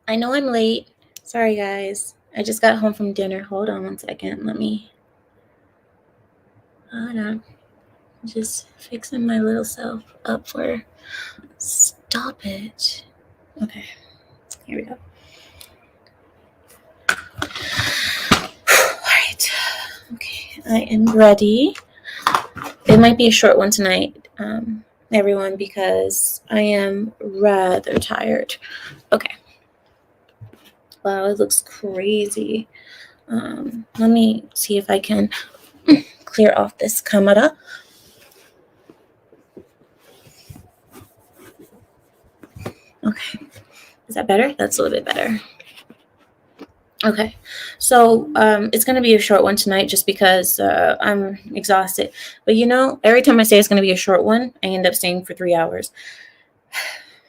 I know I'm late. Sorry, guys. I just got home from dinner. Hold on one second. Hold on. Just fixing my little self up for. Stop it. Okay, here we go. Alright. Okay, I am ready. It might be a short one tonight, everyone, because I am rather tired. Okay. Wow, it looks crazy. Let me see if I can clear off this camera. Okay. Is that better? That's a little bit better. Okay. So it's going to be a short one tonight just because I'm exhausted. But every time I say it's going to be a short one, I end up staying for 3 hours.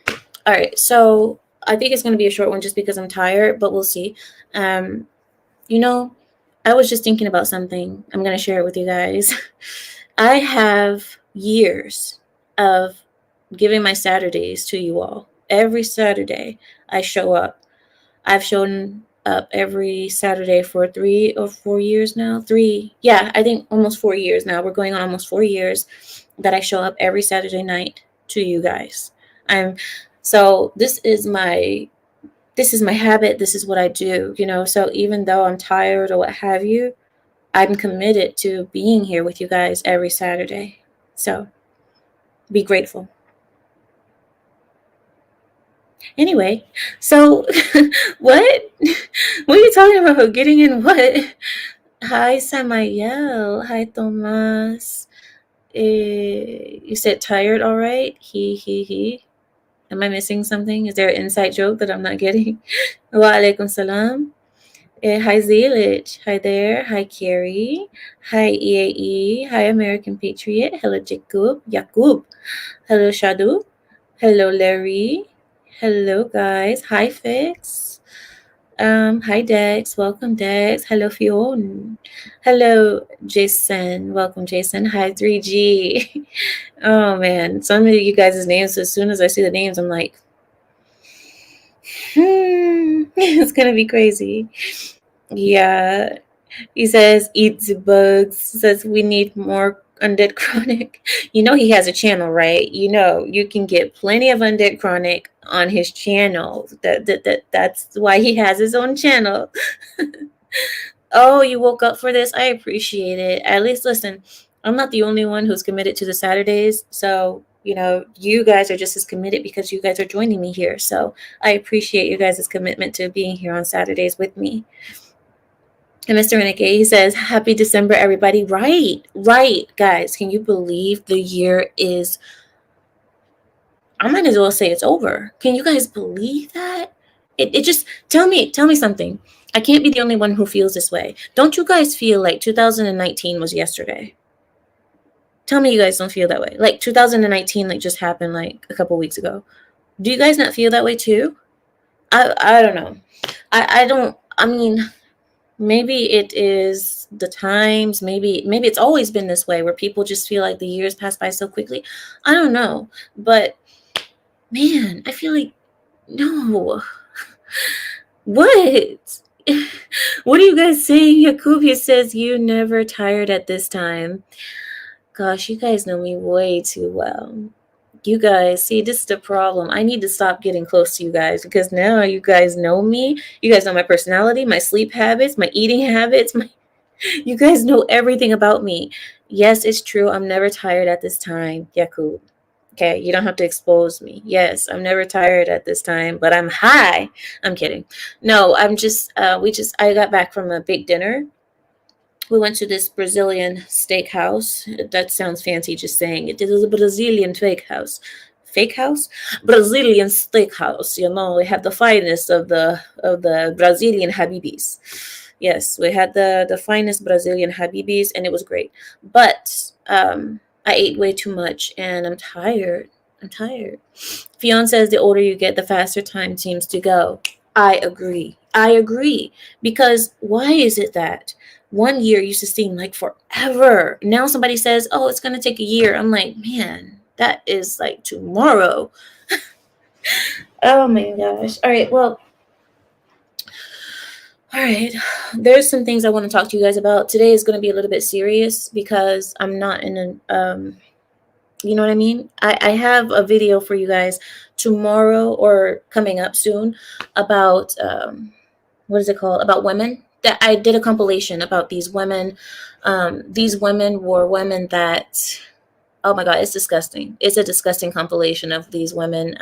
All right. So I think it's going to be a short one just because I'm tired, but we'll see. Um, I was just thinking about something. I'm going to share it with you guys. I have years of giving my Saturdays to you all. Every Saturday, I show up. I've shown up every Saturday for 3 or 4 years now. I think almost 4 years now. We're going on almost 4 years that I show up every Saturday night to you guys. So this is my habit. This is what I do. So even though I'm tired or what have you, I'm committed to being here with you guys every Saturday. So be grateful. Anyway, so what? What are you talking about? Getting in what? Hi, Samael. Hi, Tomas. You said tired, all right? He. Am I missing something? Is there an inside joke that I'm not getting? Wa alaikum salam. Hi, Zelich. Hi there. Hi, Carrie. Hi, EAE. Hi, American Patriot. Hello, Jacob. Yakub. Hello, Shadu. Hello, Larry. Hello, guys. Hi, Fix. Hi, Dex. Welcome, Dex. Hello, Fiona. Hello, Jason. Welcome, Jason. Hi, 3G. Oh, man. Some of you guys' names, as soon as I see the names, I'm like, it's going to be crazy. Yeah. He says, eat the bugs. Says, we need more Undead Chronic. He has a channel, right? You can get plenty of Undead Chronic on his channel. That's why he has his own channel. Oh, you woke up for this? I appreciate it. At least, listen, I'm not the only one who's committed to the Saturdays. So, you guys are just as committed because you guys are joining me here. So I appreciate you guys' commitment to being here on Saturdays with me. And Mr. Renegade, he says, Happy December, everybody. Right, guys. Can you believe the year is, I might as well say it's over. Can you guys believe that? It just, tell me something. I can't be the only one who feels this way. Don't you guys feel like 2019 was yesterday? Tell me you guys don't feel that way. Like 2019 just happened like a couple weeks ago. Do you guys not feel that way too? I don't know. I mean, maybe it is the times, maybe it's always been this way where people just feel like the years pass by so quickly. I don't know, but man, I feel like no. What? What are you guys saying? Yakubia says you never tired at this time. Gosh, you guys know me way too well. You guys, see, this is the problem. I need to stop getting close to you guys because now you guys know me. You guys know my personality, my sleep habits, my eating habits. You guys know everything about me. Yes, it's true. I'm never tired at this time, Yakub. Okay, you don't have to expose me. Yes, I'm never tired at this time, but I'm high. I'm kidding. No, I got back from a big dinner. We went to this Brazilian steakhouse. That sounds fancy just saying it. It is a Brazilian steakhouse. Fake house? Brazilian steakhouse. We have the finest of the Brazilian Habibis. Yes, we had the finest Brazilian Habibis, and it was great. But I ate way too much, and I'm tired. Fionn says the older you get, the faster time seems to go. I agree. Because why is it that 1 year used to seem like forever? Now somebody says, oh, it's going to take a year. I'm like, man, that is like tomorrow. Oh my gosh. All right. Well, right. There's some things I want to talk to you guys about. Today is going to be a little bit serious because I'm not in you know what I mean? I have a video for you guys tomorrow or coming up soon about what is it called? About women. That I did a compilation about these women. These women were women that, oh my God, it's disgusting. It's a disgusting compilation of these women.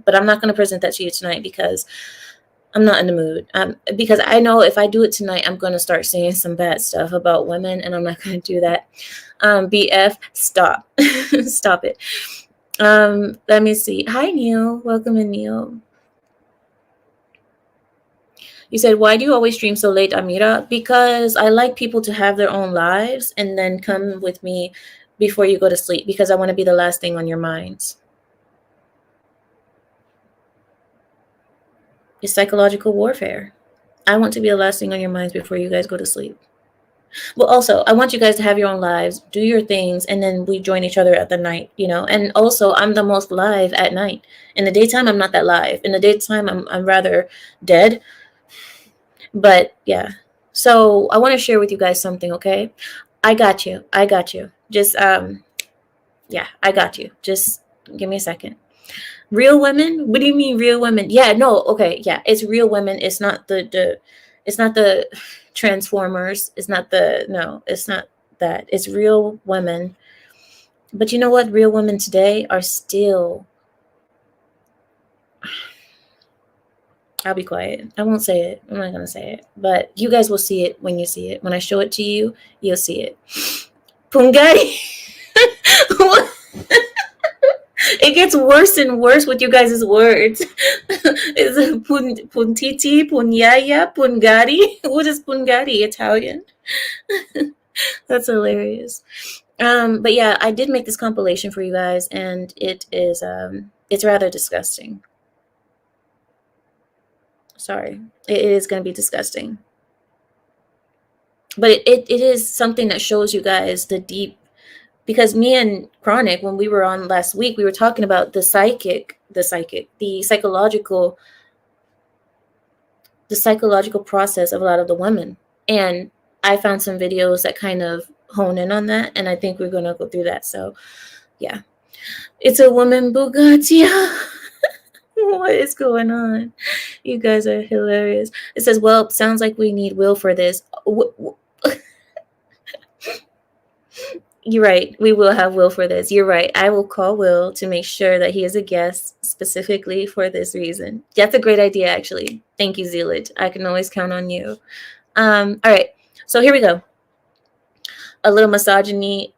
But I'm not going to present that to you tonight because I'm not in the mood. Because I know if I do it tonight, I'm going to start saying some bad stuff about women, and I'm not going to do that. BF, stop. Stop it. Let me see. Hi, Neil. Welcome in, Neil. You said, why do you always stream so late, Amira? Because I like people to have their own lives and then come with me before you go to sleep because I want to be the last thing on your minds. It's psychological warfare. I want to be the last thing on your minds before you guys go to sleep. Well, also, I want you guys to have your own lives, do your things, and then we join each other at the night, you know. And also, I'm the most live at night. In the daytime, I'm not that live. In the daytime, I'm rather dead. But yeah. So I want to share with you guys something, okay? I got you. I got you. Just yeah, I got you. Just give me a second. Real women? What do you mean real women? Yeah, no, okay, yeah. It's real women. It's not it's not the Transformers. It's not the no, it's not that. It's real women. But you know what? Real women today are still, I'll be quiet. I won't say it. I'm not going to say it. But you guys will see it when you see it. When I show it to you, you'll see it. Pungari. It gets worse and worse with you guys' words. Is it puntiti, punyaya, pungari? What is pungari? Italian? That's hilarious. But yeah, I did make this compilation for you guys, and it is it's rather disgusting. Sorry, it is going to be disgusting. But it is something that shows you guys the deep, because me and Chronic, when we were on last week, we were talking about the psychological process of a lot of the women. And I found some videos that kind of hone in on that, and I think we're going to go through that. So yeah, it's a woman Bugatti. What is going on? You guys are hilarious. It says, well, sounds like we need Will for this. You're right. We will have Will for this. You're right. I will call Will to make sure that he is a guest specifically for this reason. That's a great idea, actually. Thank you, Zealot. I can always count on you. All right. So here we go. A little misogyny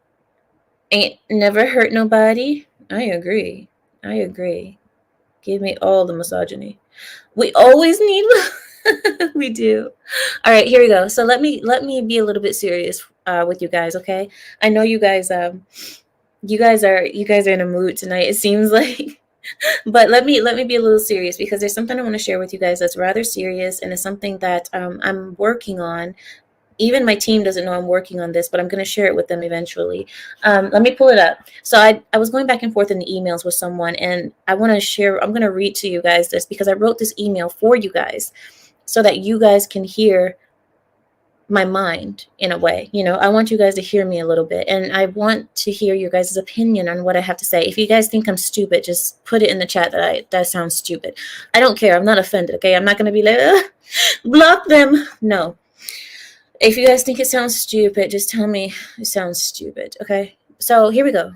ain't never hurt nobody. I agree. I agree. Give me all the misogyny. We always need we do. All right, here we go. So let me be a little bit serious with you guys, okay? I know you guys you guys are in a mood tonight, it seems like. But let me be a little serious because there's something I want to share with you guys that's rather serious, and it's something that I'm working on. Even my team doesn't know I'm working on this, but I'm going to share it with them eventually. Let me pull it up. So I was going back and forth in the emails with someone, and I want to share. I'm going to read to you guys this because I wrote this email for you guys so that you guys can hear my mind in a way. You know, I want you guys to hear me a little bit, and I want to hear your guys' opinion on what I have to say. If you guys think I'm stupid, just put it in the chat that sounds stupid. I don't care. I'm not offended, okay? I'm not going to be like, block them. No. If you guys think it sounds stupid, just tell me it sounds stupid, okay? So here we go.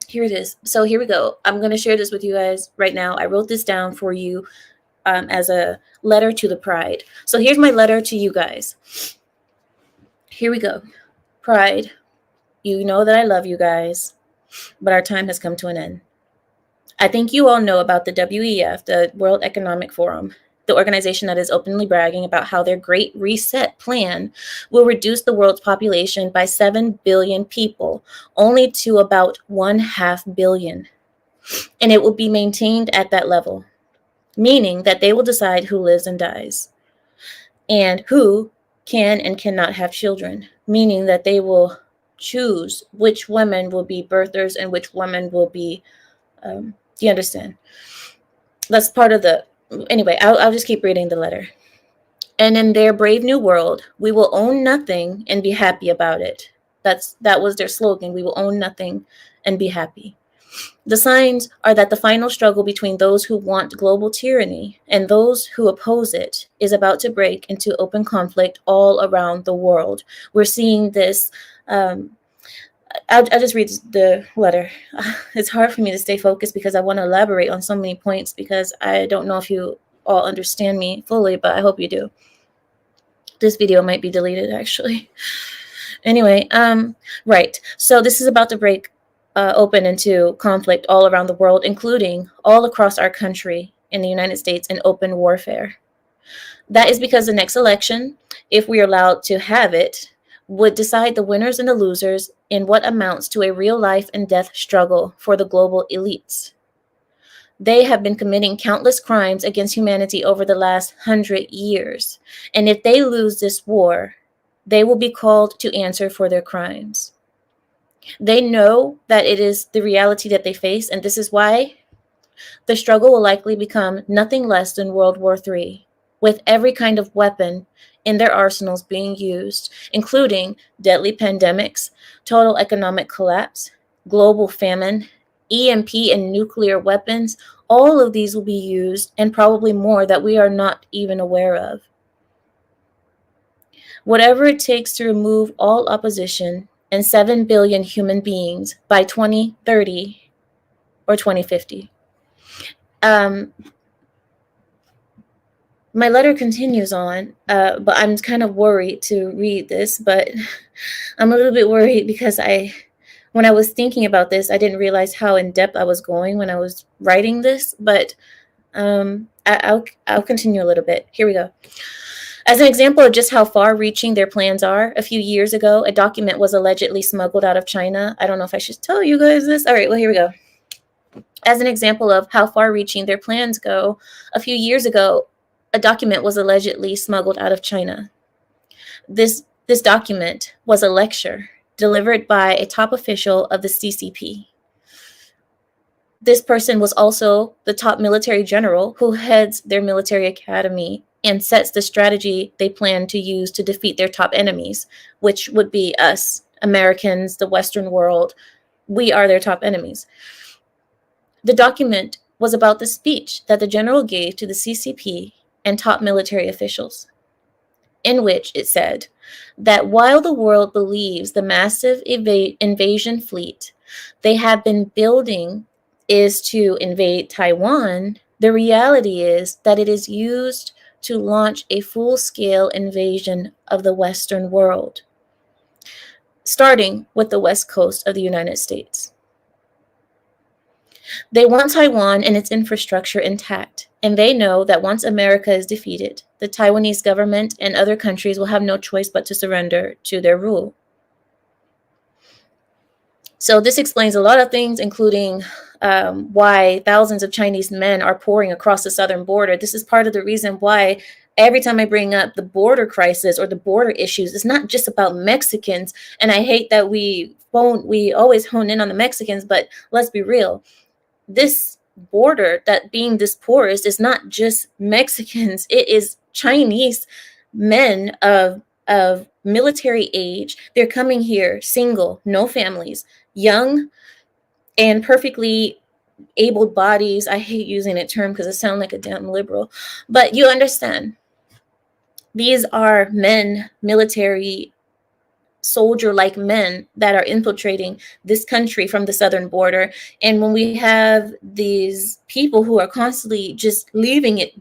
Here it is. So here we go. I'm going to share this with you guys right now. I wrote this down for you as a letter to the Pride. So here's my letter to you guys. Here we go. Pride, you know that I love you guys, but our time has come to an end. I think you all know about the WEF, the World Economic Forum, the organization that is openly bragging about how their Great Reset plan will reduce the world's population by 7 billion people, only to about 1/2 billion. And it will be maintained at that level, meaning that they will decide who lives and dies, and who can and cannot have children, meaning that they will choose which women will be birthers and which women will be, do you understand? That's part of the, anyway, I'll just keep reading the letter. And in their brave new world, we will own nothing and be happy about it. That was their slogan. We will own nothing and be happy. The signs are that the final struggle between those who want global tyranny and those who oppose it is about to break into open conflict all around the world. We're seeing this. I'll just read the letter. It's hard for me to stay focused because I want to elaborate on so many points because I don't know if you all understand me fully, but I hope you do. This video might be deleted, actually. Anyway, right. So this is about to break open into conflict all around the world, including all across our country in the United States in open warfare. That is because the next election, if we are allowed to have it, would decide the winners and the losers in what amounts to a real life and death struggle for the global elites. They have been committing countless crimes against humanity over the last 100 years. And if they lose this war, they will be called to answer for their crimes. They know that it is the reality that they face, and this is why the struggle will likely become nothing less than World War III, with every kind of weapon in their arsenals being used, including deadly pandemics, total economic collapse, global famine, EMP and nuclear weapons. All of these will be used, and probably more that we are not even aware of. Whatever it takes to remove all opposition and 7 billion human beings by 2030 or 2050. My letter continues on, but I'm kind of worried to read this, but I'm a little bit worried because when I was thinking about this, I didn't realize how in depth I was going when I was writing this, but I'll continue a little bit. Here we go. As an example of just how far-reaching their plans are, a few years ago, a document was allegedly smuggled out of China. I don't know if I should tell you guys this. All right, well, here we go. As an example of how far-reaching their plans go, a few years ago, a document was allegedly smuggled out of China. This document was a lecture delivered by a top official of the CCP. This person was also the top military general who heads their military academy and sets the strategy they plan to use to defeat their top enemies, which would be us, Americans, the Western world. We are their top enemies. The document was about the speech that the general gave to the CCP and top military officials, in which it said that while the world believes the massive invasion fleet they have been building is to invade Taiwan, the reality is that it is used to launch a full-scale invasion of the Western world, starting with the west coast of the United States. They want Taiwan and its infrastructure intact, and they know that once America is defeated, the Taiwanese government and other countries will have no choice but to surrender to their rule. So this explains a lot of things, including why thousands of Chinese men are pouring across the southern border. This is part of the reason why every time I bring up the border crisis or the border issues, it's not just about Mexicans. And I hate that we always hone in on the Mexicans, but let's be real. This border that being this porous is not just Mexicans. It is Chinese men of military age. They're coming here single, no families, young and perfectly able bodies. I hate using that term because it sounds like a damn liberal, but you understand. These are men, military soldier-like men that are infiltrating this country from the southern border. And when we have these people who are constantly just leaving it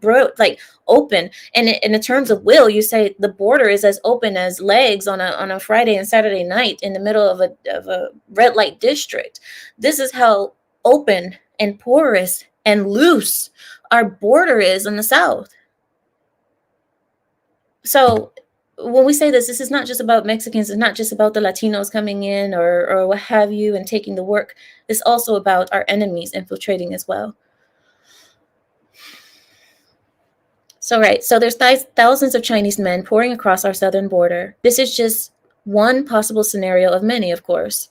open, and in terms of will, you say the border is as open as legs on a Friday and Saturday night in the middle of a red light district. This is how open and porous and loose our border is in the south. So when we say this is not just about Mexicans. It's not just about the Latinos coming in or what have you and taking the work. It's also about our enemies infiltrating as well. So, right. So there's thousands of Chinese men pouring across our southern border. This is just one possible scenario of many, of course,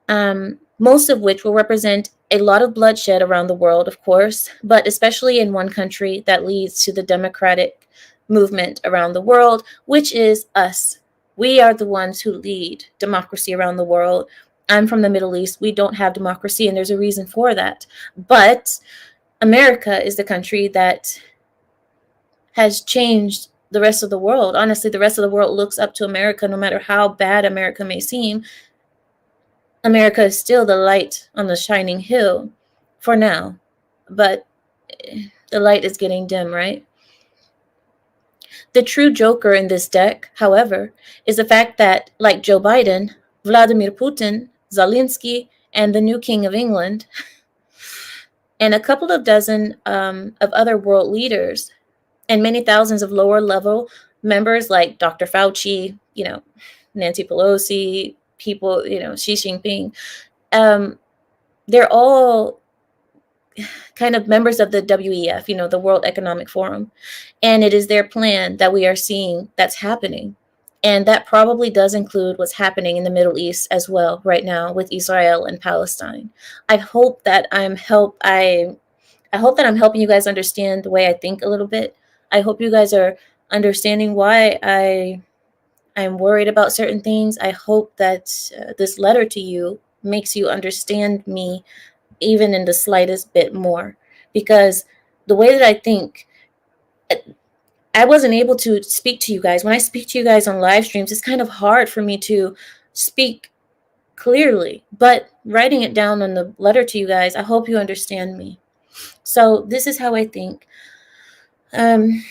most of which will represent a lot of bloodshed around the world, of course, but especially in one country that leads to the democratic movement around the world, which is us. We are the ones who lead democracy around the world. I'm from the Middle East. We don't have democracy, and there's a reason for that. But America is the country that has changed the rest of the world. Honestly, the rest of the world looks up to America, no matter how bad America may seem. America is still the light on the shining hill for now, but the light is getting dim, right? The true joker in this deck, however, is the fact that, like Joe Biden, Vladimir Putin, Zelensky, and the new King of England, and a couple of dozen of other world leaders, and many thousands of lower level members like Dr. Fauci, Nancy Pelosi, people, Xi Jinping, they're all kind of members of the WEF, the World Economic Forum. And it is their plan that we are seeing that's happening. And that probably does include what's happening in the Middle East as well right now with Israel and Palestine. I hope that I'm helping you guys understand the way I think a little bit. I hope you guys are understanding why I'm worried about certain things. I hope that this letter to you makes you understand me even in the slightest bit more, because the way that I think, I wasn't able to speak to you guys. When I speak to you guys on live streams, it's kind of hard for me to speak clearly, but writing it down on the letter to you guys, I hope you understand me. So this is how I think. And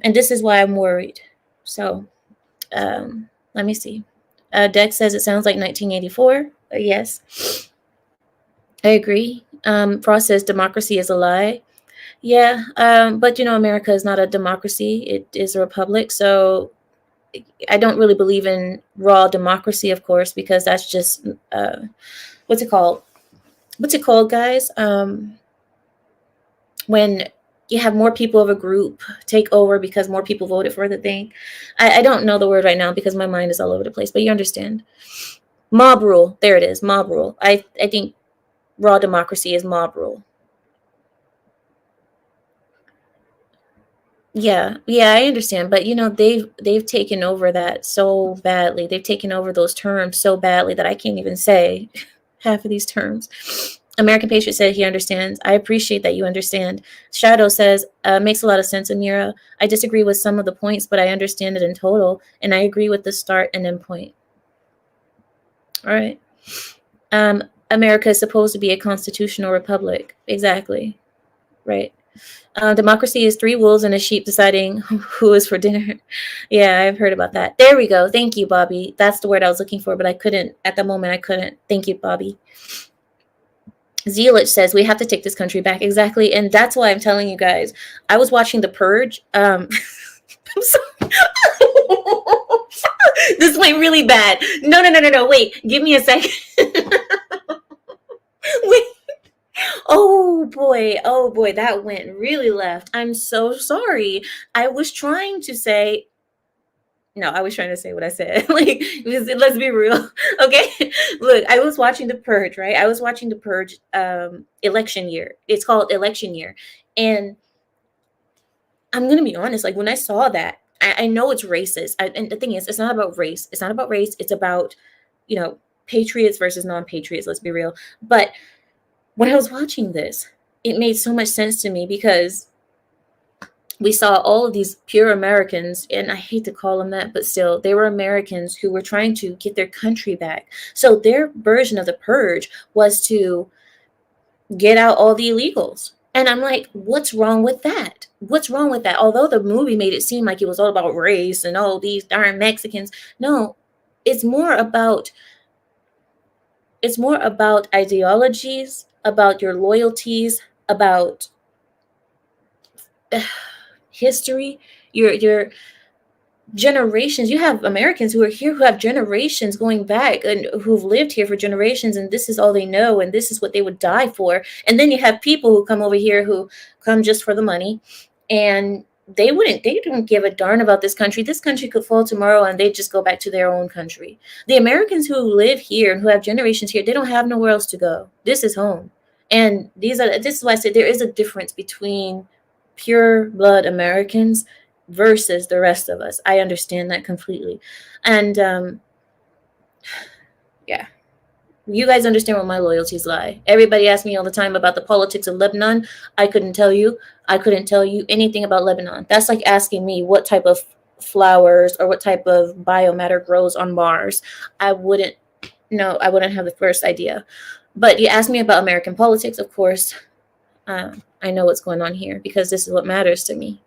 this is why I'm worried. So let me see. Dex says it sounds like 1984. Yes, I agree. Frost says democracy is a lie. Yeah, but America is not a democracy. It is a republic. So I don't really believe in raw democracy, of course, because that's just, what's it called? What's it called, guys? When you have more people of a group take over because more people voted for the thing. I don't know the word right now because my mind is all over the place, but you understand. Mob rule. There it is. Mob rule. I think raw democracy is mob rule. Yeah, I understand, but they've taken over that so badly. They've taken over those terms so badly that I can't even say half of these terms. American Patriot said he understands. I appreciate that you understand. Shadow says, makes a lot of sense, Amira. I disagree with some of the points, but I understand it in total, and I agree with the start and end point. All right. America is supposed to be a constitutional republic. Exactly. Right. Democracy is 3 wolves and a sheep deciding who is for dinner. Yeah, I've heard about that. There we go. Thank you, Bobby. That's the word I was looking for, but I couldn't. At the moment, I couldn't. Thank you, Bobby. Zealot says we have to take this country back. Exactly. And that's why I'm telling you guys. I was watching The Purge. I'm sorry. This went really bad. No. Wait. Give me a second. Wait. Oh boy, that went really left. I'm so sorry. I was trying to say what I said. Let's be real. Okay. Look, I was watching The Purge, right? I was watching The Purge election year. It's called election year. And I'm going to be honest, when I saw that, I know it's racist. And the thing is, it's not about race. It's not about race. It's about, patriots versus non-patriots. Let's be real. But when I was watching this, it made so much sense to me because we saw all of these pure Americans, and I hate to call them that, but still, they were Americans who were trying to get their country back. So their version of the purge was to get out all the illegals. And I'm like, what's wrong with that? What's wrong with that? Although the movie made it seem like it was all about race and all these darn Mexicans. No, it's more about ideologies, about your loyalties, about history, your generations. You have Americans who are here who have generations going back and who've lived here for generations, and this is all they know, and this is what they would die for. And then you have people who come over here who come just for the money, and they don't give a darn about this country. This country could fall tomorrow and they just go back to their own country. The Americans who live here and who have generations here, they don't have nowhere else to go. This is home. And this is why I say there is a difference between pure blood Americans versus the rest of us. I understand that completely. And yeah, you guys understand where my loyalties lie. Everybody asks me all the time about the politics of Lebanon. I couldn't tell you. I couldn't tell you anything about Lebanon. That's like asking me what type of flowers or what type of biomatter grows on Mars. I wouldn't know. I wouldn't have the first idea. But you ask me about American politics, of course, I know what's going on here because this is what matters to me.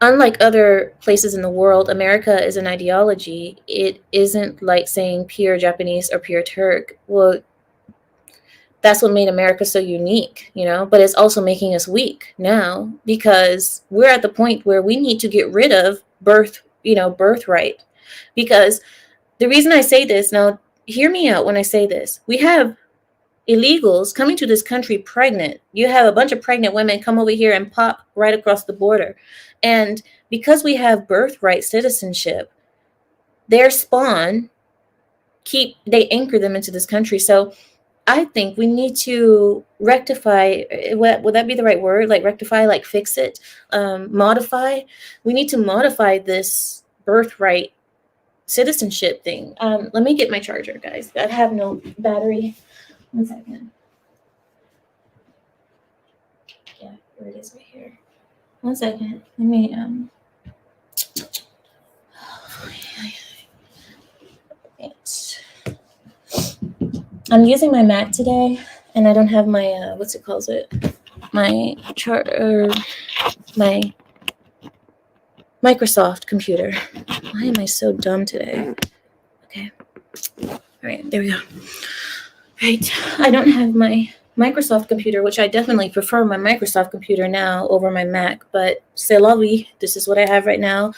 Unlike other places in the world, America is an ideology. It isn't like saying pure Japanese or pure Turk. Well, that's what made America so unique, but it's also making us weak now because we're at the point where we need to get rid of birthright. Because the reason I say this, now hear me out when I say this, we have illegals coming to this country pregnant. You have a bunch of pregnant women come over here and pop right across the border. And because we have birthright citizenship, their spawn they anchor them into this country. So I think we need to rectify, would that be the right word? Like rectify, like fix it, modify. We need to modify this birthright citizenship thing. Let me get my charger, guys. I have no battery. 1 second. Yeah, here it is right here. 1 second. Let me I'm using my Mac today, and I don't have my my my Microsoft computer. Why am I so dumb today? Okay. All right, there we go. Right, I don't have my Microsoft computer, which I definitely prefer my Microsoft computer now over my Mac, but c'est la vie. This is what I have right now.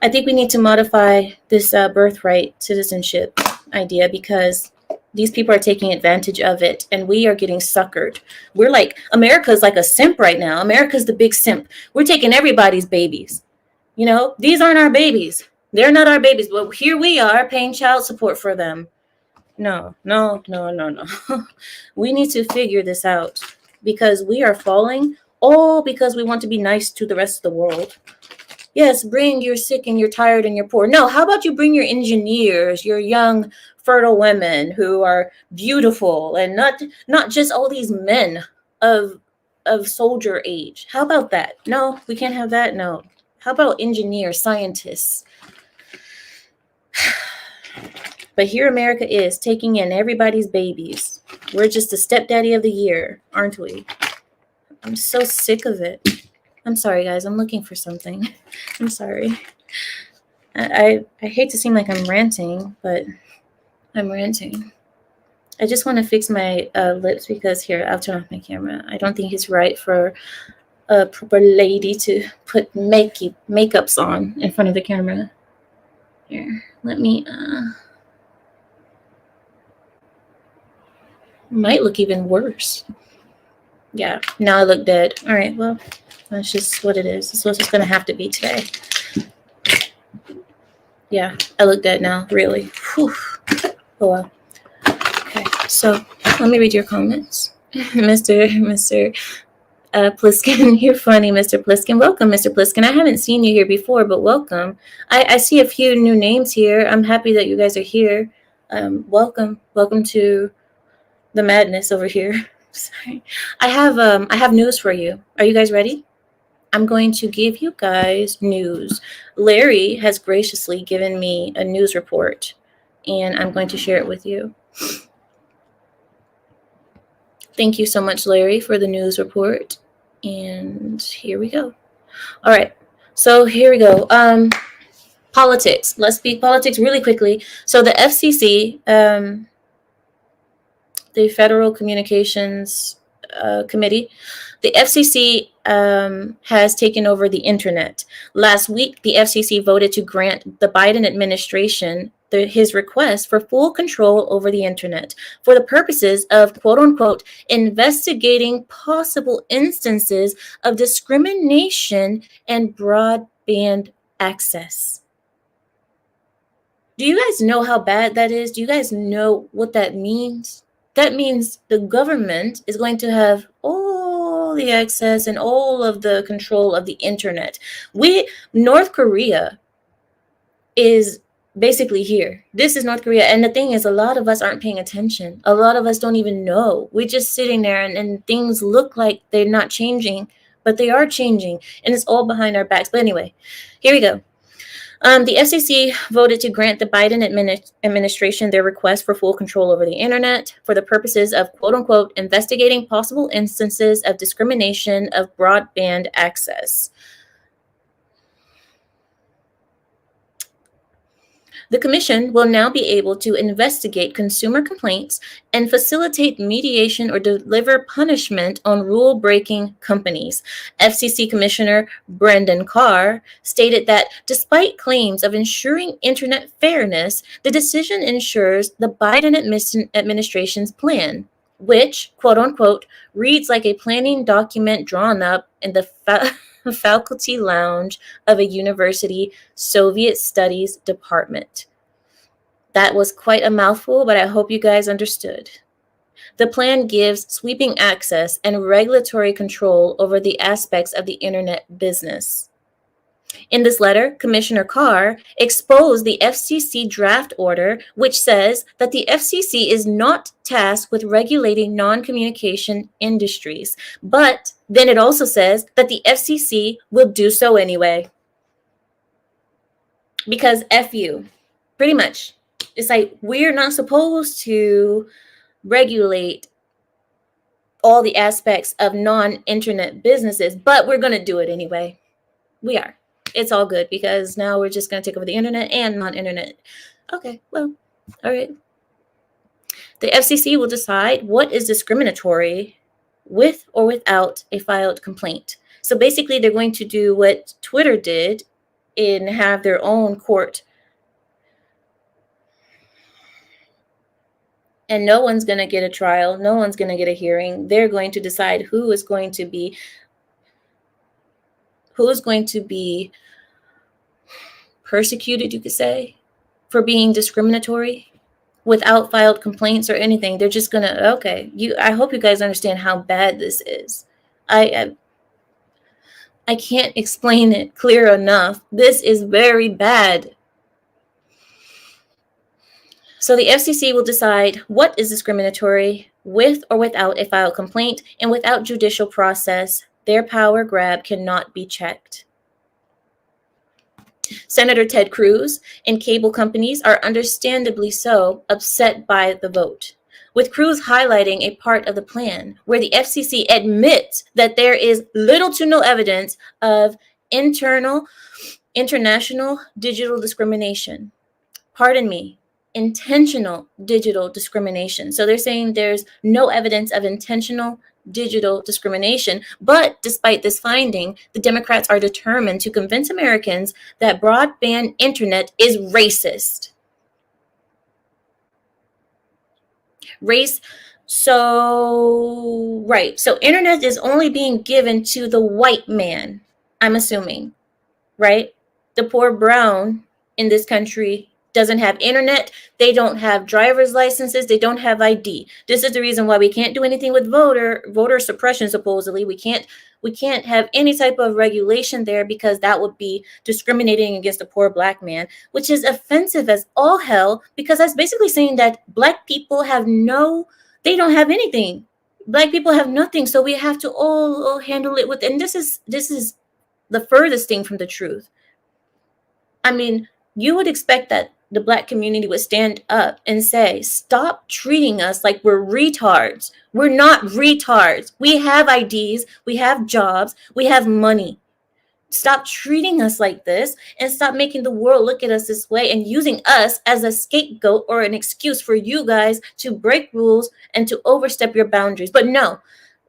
I think we need to modify this birthright citizenship idea because these people are taking advantage of it and we are getting suckered. We're like, America's like a simp right now. America's the big simp. We're taking everybody's babies. These aren't our babies. They're not our babies, but here we are paying child support for them. No. We need to figure this out because we are falling all because we want to be nice to the rest of the world. Yes, bring your sick and you're tired and you're poor. No, how about you bring your engineers, your young, fertile women who are beautiful and not just all these men of soldier age. How about that? No, we can't have that. No. How about engineers, scientists? But here America is taking in everybody's babies. We're just the stepdaddy of the year, aren't we? I'm so sick of it. I'm sorry, guys. I'm looking for something. I'm sorry. I hate to seem like I'm ranting, but I'm ranting. I just want to fix my lips because here, I'll turn off my camera. I don't think it's right for a proper lady to put makeups on in front of the camera. Here, let me... might look even worse. Yeah, now I look dead. All right, well, that's just what it is. It's what it's going to have to be today. Yeah, I look dead now, really. Whew. Oh, well. Okay, so let me read your comments. Mr. Pliskin, you're funny, Mr. Pliskin. Welcome, Mr. Pliskin. I haven't seen you here before, but welcome. I see a few new names here. I'm happy that you guys are here. Welcome to the madness over here. Sorry. I have news for you. Are you guys ready? I'm going to give you guys news. Larry has graciously given me a news report, and I'm going to share it with you. Thank you so much, Larry, for the news report. And here we go. All right. So here we go. Politics. Let's speak politics really quickly. So the FCC, the Federal Communications Committee, the FCC has taken over the internet. Last week, the FCC voted to grant the Biden administration his request for full control over the internet for the purposes of, quote unquote, investigating possible instances of discrimination and broadband access. Do you guys know how bad that is? Do you guys know what that means? that means the government is going to have all the access and all of the control of the internet. North Korea is basically here. This is North Korea. And the thing is, a lot of us aren't paying attention. A lot of us don't even know. We're just sitting there and things look like they're not changing, but they are changing. And it's all behind our backs. But anyway, here we go. The FCC voted to grant the Biden administration their request for full control over the internet for the purposes of, quote unquote, investigating possible instances of discrimination of broadband access. The Commission will now be able to investigate consumer complaints and facilitate mediation or deliver punishment on rule-breaking companies. FCC Commissioner Brendan Carr stated that despite claims of ensuring internet fairness, the decision ensures the Biden administration's plan, which, quote unquote, reads like a planning document drawn up in the faculty lounge of a university Soviet studies department. That was quite a mouthful, but I hope you guys understood. The plan gives sweeping access and regulatory control over the aspects of the internet business. In this letter, Commissioner Carr exposed the FCC draft order, which says that the FCC is not tasked with regulating non-communication industries, but then it also says that the FCC will do so anyway. Because F you, pretty much. It's like we're not supposed to regulate all the aspects of non-internet businesses, but we're going to do it anyway. We are. It's all good because now we're just going to take over the internet and non-internet. Okay, well, all right. The FCC will decide what is discriminatory with or without a filed complaint. So basically, they're going to do what Twitter did and have their own court. And no one's going to get a trial. No one's going to get a hearing. They're going to decide who is going to be persecuted, you could say, for being discriminatory without filed complaints or anything. They're just going to, okay, I hope you guys understand how bad this is. I can't explain it clear enough. This is very bad. So the FCC will decide what is discriminatory with or without a filed complaint, and without judicial process, their power grab cannot be checked. Senator Ted Cruz and cable companies are understandably so upset by the vote, with Cruz highlighting a part of the plan where the FCC admits that there is little to no evidence of international digital discrimination. Pardon me, intentional digital discrimination. So they're saying there's no evidence of intentional digital discrimination. But despite this finding, the Democrats are determined to convince Americans that broadband internet is racist. So internet is only being given to the white man, I'm assuming, right? The poor brown in this country doesn't have internet. They don't have driver's licenses. They don't have ID. This is the reason why we can't do anything with voter suppression. Supposedly, we can't have any type of regulation there because that would be discriminating against the poor black man, which is offensive as all hell, because that's basically saying that black people they don't have anything. Black people have nothing, so we have to all handle it with. And this is the furthest thing from the truth. I mean, you would expect that the black community would stand up and say, stop treating us like we're retards. We're not retards. We have IDs, we have jobs, we have money. Stop treating us like this and stop making the world look at us this way and using us as a scapegoat or an excuse for you guys to break rules and to overstep your boundaries. But no,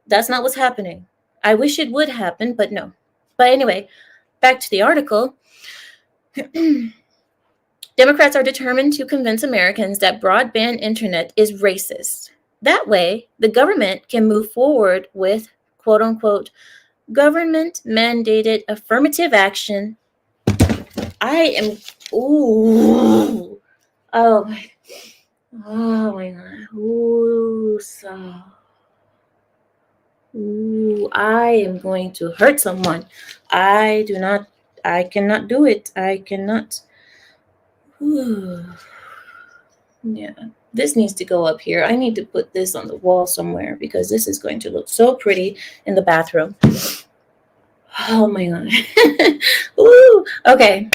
that's not what's happening. I wish it would happen, but no. But anyway, back to the article. Democrats are determined to convince Americans that broadband internet is racist. That way, the government can move forward with, quote unquote, government mandated affirmative action. Oh Oh my god. Ooh, so. Ooh, I am going to hurt someone. I do not. I cannot do it. I cannot. Ooh. Yeah. This needs to go up here. I need to put this on the wall somewhere because this is going to look so pretty in the bathroom. Oh my god. Ooh. Okay.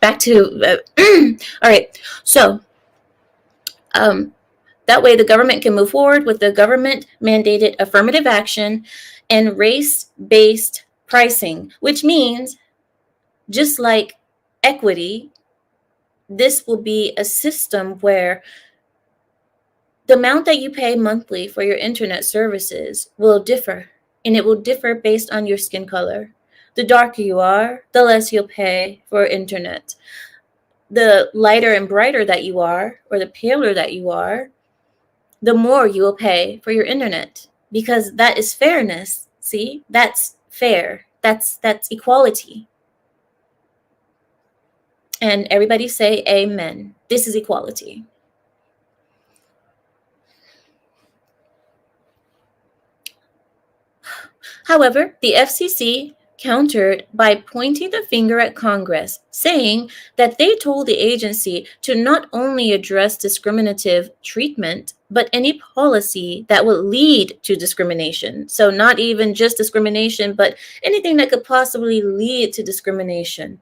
Back to. All right. So, that way the government can move forward with the government mandated affirmative action and race based pricing, which means just like equity, this will be a system where the amount that you pay monthly for your internet services will differ, and it will differ based on your skin color. The darker you are, the less you'll pay for internet. The lighter and brighter that you are, or the paler that you are, the more you will pay for your internet, because that is fairness. See, that's fair. That's equality. And everybody say amen. This is equality. However, the FCC countered by pointing the finger at Congress, saying that they told the agency to not only address discriminative treatment, but any policy that would lead to discrimination. So, not even just discrimination, but anything that could possibly lead to discrimination.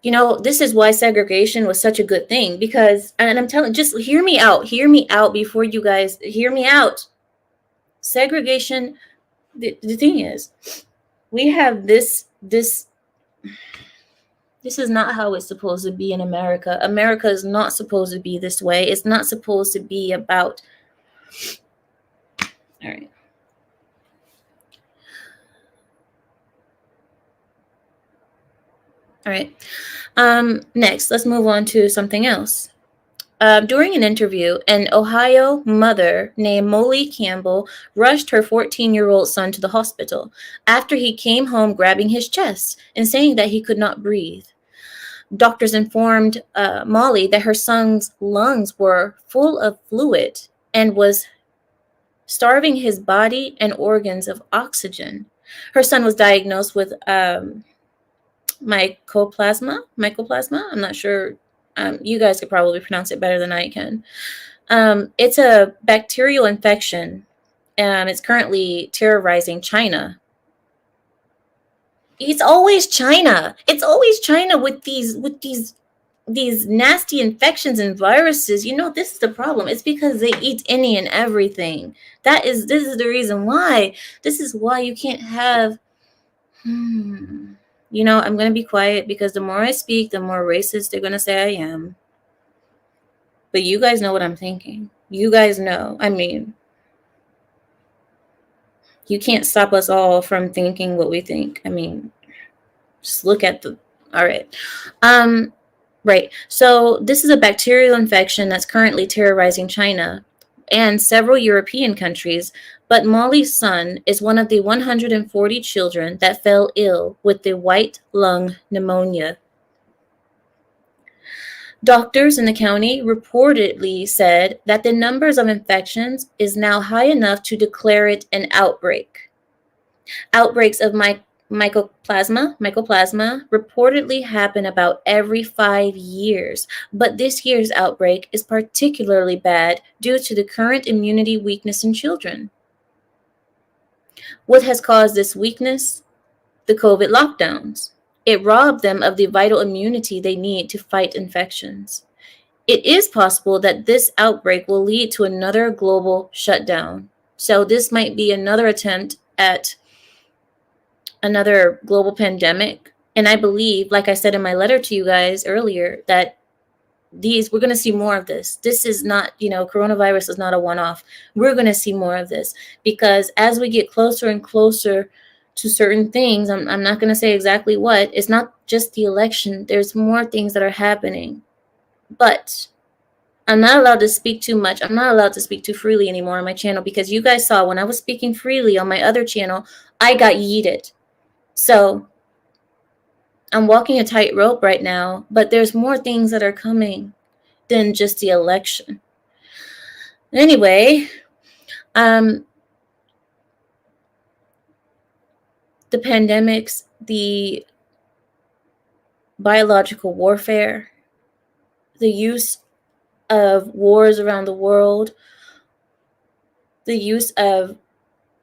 You know, this is why segregation was such a good thing, because, and I'm telling, just hear me out before you guys hear me out. Segregation, the thing is, we have this is not how it's supposed to be in America. America is not supposed to be this way. It's not supposed to be about, all right. All right. Next, let's move on to something else. During an interview, an Ohio mother named Molly Campbell rushed her 14-year-old son to the hospital after he came home grabbing his chest and saying that he could not breathe. Doctors informed Molly that her son's lungs were full of fluid and was starving his body and organs of oxygen. Her son was diagnosed with mycoplasma. I'm not sure. You guys could probably pronounce it better than I can. It's a bacterial infection. It's currently terrorizing China. It's always China. It's always China with these nasty infections and viruses. You know, this is the problem. It's because they eat any and everything. This is the reason why. This is why you can't have. You know, I'm going to be quiet because the more I speak, the more racist they're going to say I am. But you guys know what I'm thinking. You guys know. I mean, you can't stop us all from thinking what we think. I mean, just look at the. All right. Right. So this is a bacterial infection that's currently terrorizing China and several European countries. But Molly's son is one of the 140 children that fell ill with the white lung pneumonia. Doctors in the county reportedly said that the numbers of infections is now high enough to declare it an outbreak. Outbreaks of mycoplasma reportedly happen about every 5 years, but this year's outbreak is particularly bad due to the current immunity weakness in children. What has caused this weakness? The COVID lockdowns. It robbed them of the vital immunity they need to fight infections. It is possible that this outbreak will lead to another global shutdown. So this might be another attempt at another global pandemic. And I believe, like I said in my letter to you guys earlier, that we're going to see more of this. This is not, coronavirus is not a one-off. We're going to see more of this because as we get closer and closer to certain things, I'm not going to say exactly what, it's not just the election. There's more things that are happening. But I'm not allowed to speak too much. I'm not allowed to speak too freely anymore on my channel because you guys saw when I was speaking freely on my other channel, I got yeeted. So I'm walking a tightrope right now, but there's more things that are coming than just the election. Anyway, the pandemics, the biological warfare, the use of wars around the world, the use of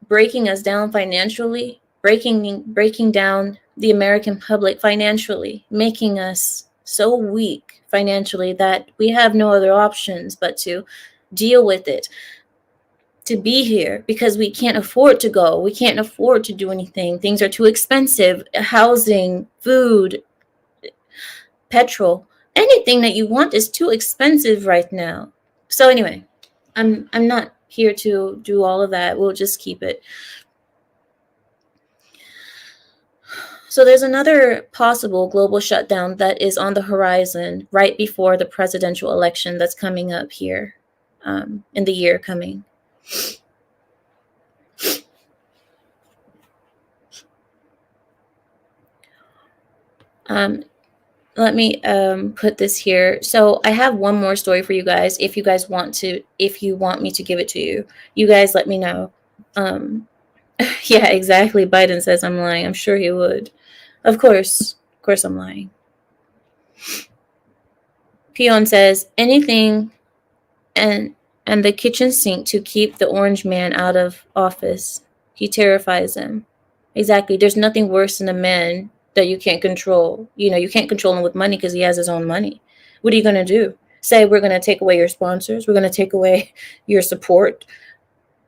breaking us down financially, breaking down the American public financially, making us so weak financially that we have no other options but to deal with it, to be here because we can't afford to go. We can't afford to do anything. Things are too expensive. Housing, food, petrol, anything that you want is too expensive right now. So anyway, I'm not here to do all of that. We'll just keep it. So there's another possible global shutdown that is on the horizon right before the presidential election that's coming up here in the year coming. Let me put this here. So I have one more story for you guys. If you guys want to, if you want me to give it to you, you guys let me know. Yeah, exactly. Biden says I'm lying. I'm sure he would. Of course I'm lying. Peon says anything and the kitchen sink to keep the orange man out of office. He terrifies him. Exactly. There's nothing worse than a man that you can't control. You know, you can't control him with money because he has his own money. What are you going to do? Say, we're going to take away your sponsors. We're going to take away your support.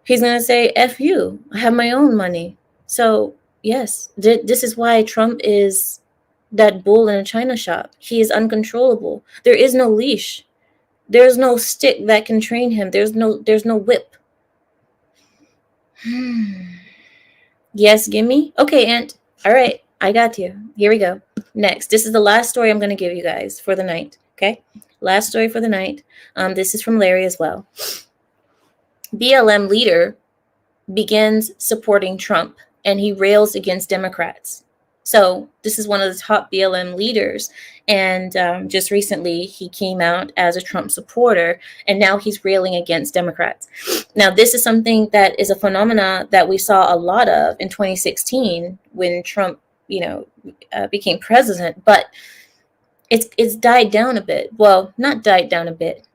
He's going to say, F you. I have my own money. So, yes, this is why Trump is that bull in a china shop. He is uncontrollable. There is no leash. There's no stick that can train him. There's no whip. Yes, gimme? Okay, Aunt. All right, I got you. Here we go. Next, this is the last story I'm going to give you guys for the night, okay? Last story for the night. This is from Larry as well. BLM leader begins supporting Trump, and he rails against Democrats. So this is one of the top BLM leaders, and just recently he came out as a Trump supporter, and now he's railing against Democrats. Now this is something that is a phenomena that we saw a lot of in 2016 when Trump, became president, but it's died down a bit. Well, not died down a bit.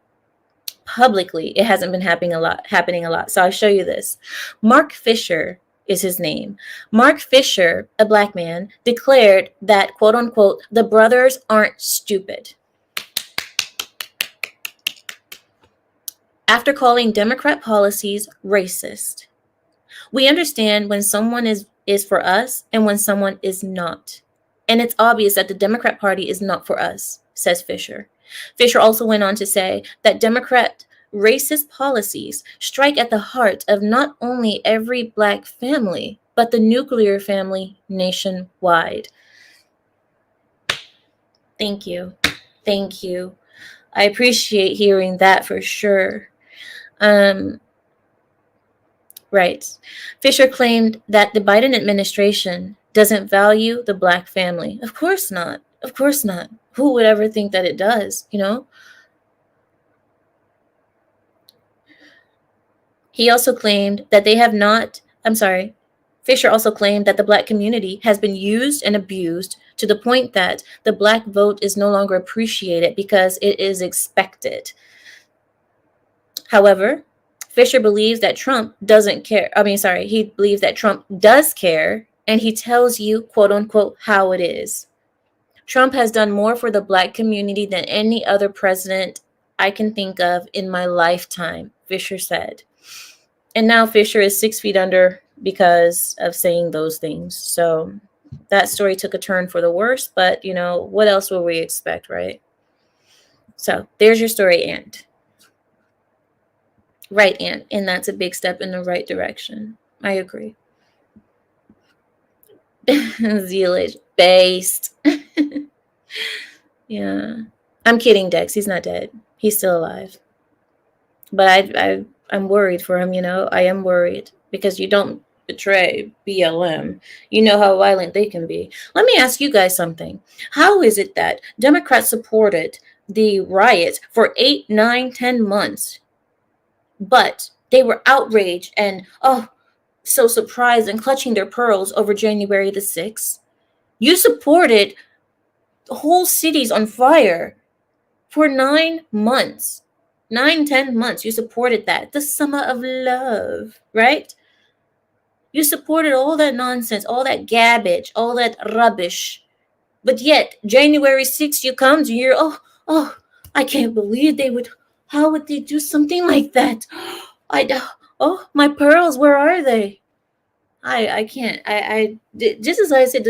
Publicly, it hasn't been happening a lot. So I'll show you this. Mark Fisher is his name. Mark Fisher, a black man, declared that, quote unquote, the brothers aren't stupid. After calling Democrat policies racist. We understand when someone is for us and when someone is not. And it's obvious that the Democrat Party is not for us, says Fisher. Fisher also went on to say that Democrat racist policies strike at the heart of not only every black family, but the nuclear family nationwide. Thank you. Thank you. I appreciate hearing that for sure. Right. Fisher claimed that the Biden administration doesn't value the black family. Of course not. Of course not. Who would ever think that it does, He also claimed that Fisher also claimed that the black community has been used and abused to the point that the black vote is no longer appreciated because it is expected. However, Fisher believes that Trump doesn't care. He believes that Trump does care, and he tells you, quote unquote, how it is. Trump has done more for the black community than any other president I can think of in my lifetime, Fisher said. And now Fisher is 6 feet under because of saying those things. So that story took a turn for the worse, but what else will we expect, right? So there's your story, Aunt. Right, Aunt. And that's a big step in the right direction. I agree. Zealage based. Yeah. I'm kidding, Dex. He's not dead. He's still alive. But I'm worried for him, I am worried because you don't betray BLM. You know how violent they can be. Let me ask you guys something. How is it that Democrats supported the riots for 8, 9, 10 months, but they were outraged and, oh, so surprised and clutching their pearls over January the 6th? You supported whole cities on fire for 9 months. 9, 10 months, you supported that. The summer of love, right? You supported all that nonsense, all that garbage, all that rubbish. But yet, January 6th, you come to your, oh, I can't believe they would, how would they do something like that? Oh, my pearls, where are they? I can't. Just as I said,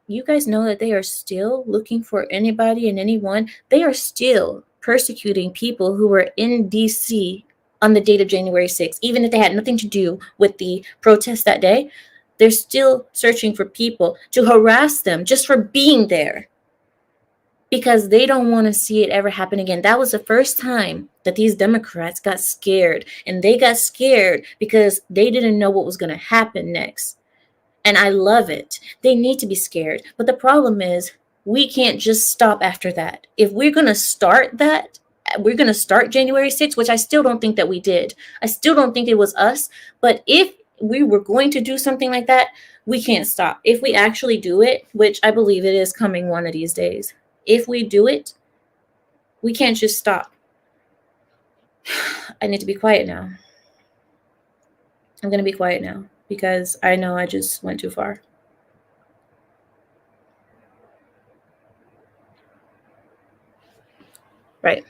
you guys know that they are still looking for anybody and anyone. They are still persecuting people who were in DC on the date of January 6th, even if they had nothing to do with the protest that day. They're still searching for people to harass them just for being there because they don't want to see it ever happen again. That was the first time that these Democrats got scared, and they got scared because they didn't know what was going to happen next. And I love it. They need to be scared. But the problem is, we can't just stop after that. If we're going to start that, we're going to start January 6th, which I still don't think that we did. I still don't think it was us. But if we were going to do something like that, we can't stop. If we actually do it, which I believe it is coming one of these days, if we do it, we can't just stop. I need to be quiet now. I'm going to be quiet now because I know I just went too far. Right.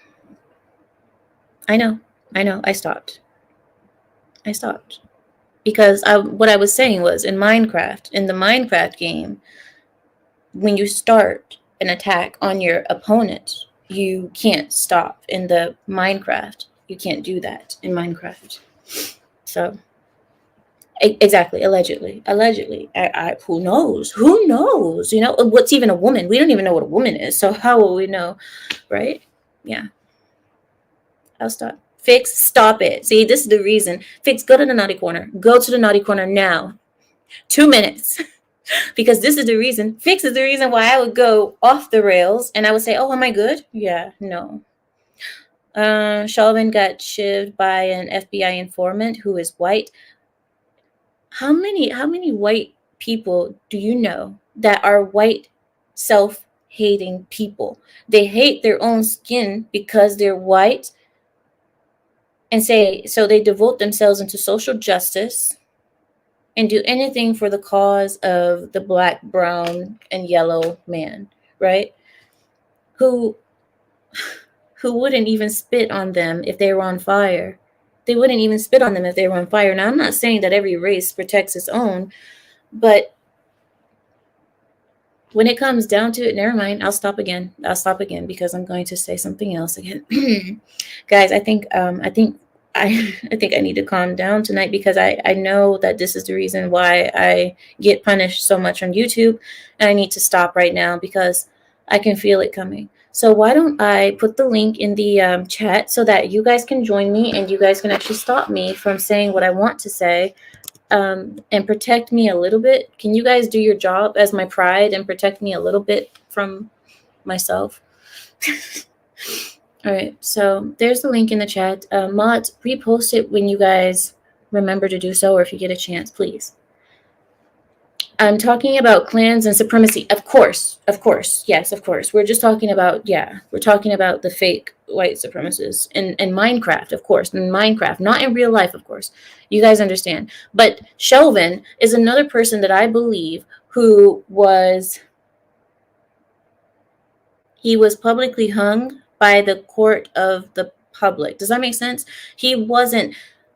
I know. I stopped. Because what I was saying was, in the Minecraft game, when you start an attack on your opponent, you can't stop. In the Minecraft, you can't do that in Minecraft. So, exactly, allegedly. Who knows? You know, what's even a woman? We don't even know what a woman is. So how will we know, right? Yeah. I'll stop. Fix, stop it. See, this is the reason. Fix, go to the naughty corner. Go to the naughty corner now. 2 minutes. Because this is the reason. Fix is the reason why I would go off the rails and I would say, oh, am I good? Yeah, no. Chauvin got shivved by an FBI informant who is white. How many white people do you know that are white self-hating people? They hate their own skin because they're white, and so they devote themselves into social justice and do anything for the cause of the black, brown, and yellow man, right? Who wouldn't even spit on them if they were on fire. They wouldn't even spit on them if they were on fire. Now, I'm not saying that every race protects its own, but when it comes down to it, never mind. I'll stop again because I'm going to say something else again. Guys, I think I need to calm down tonight because I know that this is the reason why I get punished so much on YouTube, and I need to stop right now because I can feel it coming. So why don't I put the link in the chat so that you guys can join me and you guys can actually stop me from saying what I want to say, and protect me a little bit. Can you guys do your job as my pride and protect me a little bit from myself? All right, so there's the link in the chat. Mods, repost it when you guys remember to do so, or if you get a chance, please. I'm talking about clans and supremacy. Of course. Yes, of course. We're just talking about, we're talking about the fake white supremacists in Minecraft, of course. In Minecraft, not in real life, of course. You guys understand. But Chauvin is another person that I believe he was publicly hung by the court of the public. Does that make sense?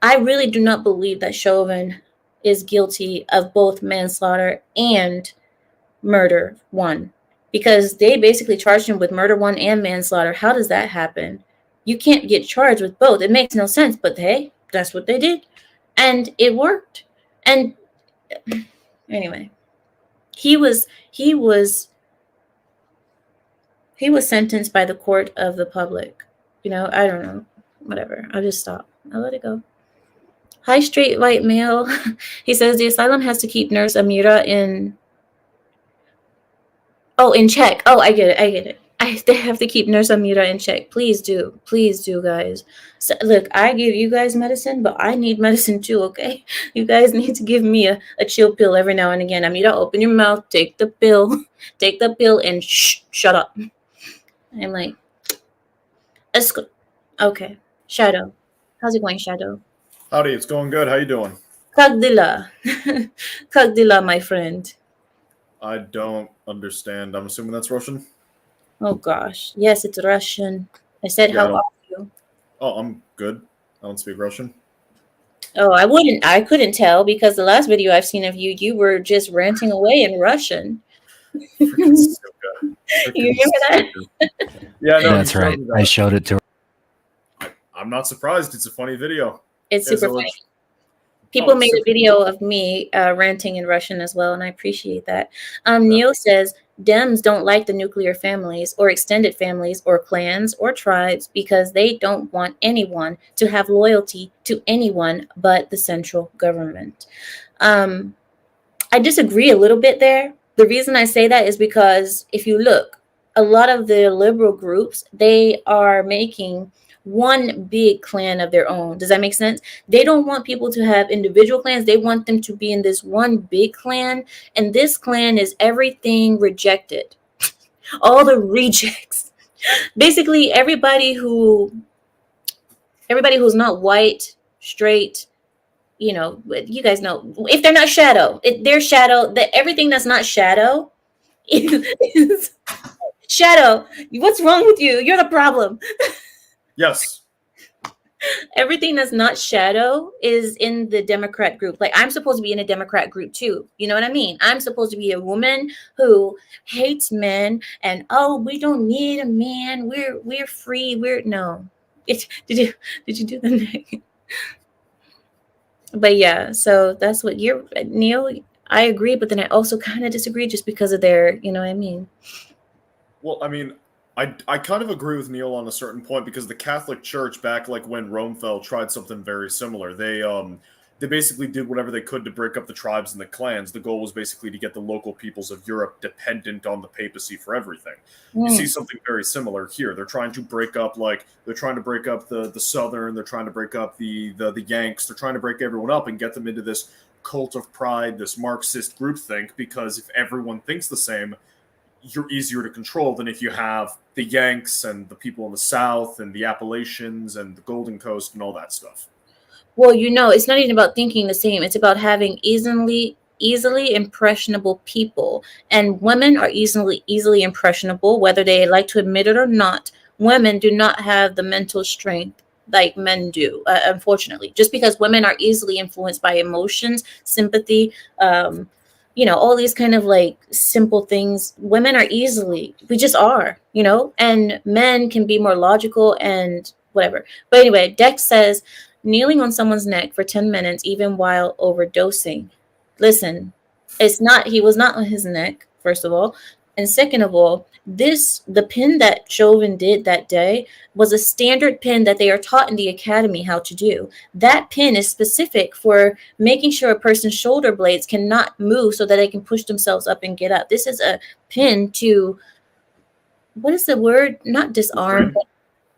I really do not believe that Chauvin is guilty of both manslaughter and murder one, because they basically charged him with murder one and manslaughter. How does that happen? You can't get charged with both. It makes no sense, but hey, that's what they did, and it worked. And anyway, he was sentenced by the court of the public. You know, I don't know, whatever. I'll just stop. I'll let it go. Hi, straight white male. He says the asylum has to keep Nurse Amira in check. Oh, I get it. They have to keep Nurse Amira in check. Please do, guys. So, look, I give you guys medicine, but I need medicine too. Okay, you guys need to give me a chill pill every now and again. Amira, open your mouth, take the pill, and shut up. I'm like, okay, Shadow. How's it going, Shadow? Howdy, it's going good. How you doing? Kagdila. Kagdila, my friend. I don't understand. I'm assuming that's Russian. Oh gosh. Yes, it's Russian. I said, Yeah, I how don't. are you? Oh, I'm good. I don't speak Russian. Oh, I couldn't tell because the last video I've seen of you, you were just ranting away in Russian. Freaking You Suka. Freaking remember that? Suka. Yeah, no, he That's showed right. me I that. showed it to her. I'm not surprised. It's a funny video. It's As super a leg- funny. People it's made a super. video of me ranting in Russian as well, and I appreciate that. Yeah. Neil says Dems don't like the nuclear families or extended families or clans or tribes because they don't want anyone to have loyalty to anyone but the central government. I disagree a little bit there. The reason I say that is because if you look, a lot of the liberal groups, they are making one big clan of their own. Does that make sense? They don't want people to have individual clans. They want them to be in this one big clan. And this clan is everything rejected. All the rejects. Basically, everybody who's not white, straight, you guys know, if they're not shadow, they're shadow, that everything that's not shadow is shadow. What's wrong with you? You're the problem. Yes. Everything that's not shadow is in the Democrat group. Like, I'm supposed to be in a Democrat group too. You know what I mean? I'm supposed to be a woman who hates men and, oh, we don't need a man. We're free. We're no. Did you do the neck? But yeah, so that's what you're, Neil. I agree, but then I also kind of disagree just because of their, you know what I mean? Well, I mean, I kind of agree with Neil on a certain point because the Catholic Church back like when Rome fell tried something very similar. They basically did whatever they could to break up the tribes and the clans. The goal was basically to get the local peoples of Europe dependent on the papacy for everything. You see something very similar here. They're trying to break up the Southern, they're trying to break up the Yanks, they're trying to break everyone up and get them into this cult of pride, this Marxist groupthink, because if everyone thinks the same, you're easier to control than if you have the Yanks and the people in the South and the Appalachians and the Golden Coast and all that stuff. Well, it's not even about thinking the same. It's about having easily impressionable people. And women are easily impressionable, whether they like to admit it or not. Women do not have the mental strength like men do, unfortunately. Just because women are easily influenced by emotions, sympathy, all these kind of like simple things. Women are we just are, and men can be more logical and whatever. But anyway, Dex says, kneeling on someone's neck for 10 minutes, even while overdosing. Listen, he was not on his neck, first of all. And second of all, the pin that Chauvin did that day was a standard pin that they are taught in the academy how to do. That pin is specific for making sure a person's shoulder blades cannot move so that they can push themselves up and get up. This is a pin to, what is the word? Not disarm, but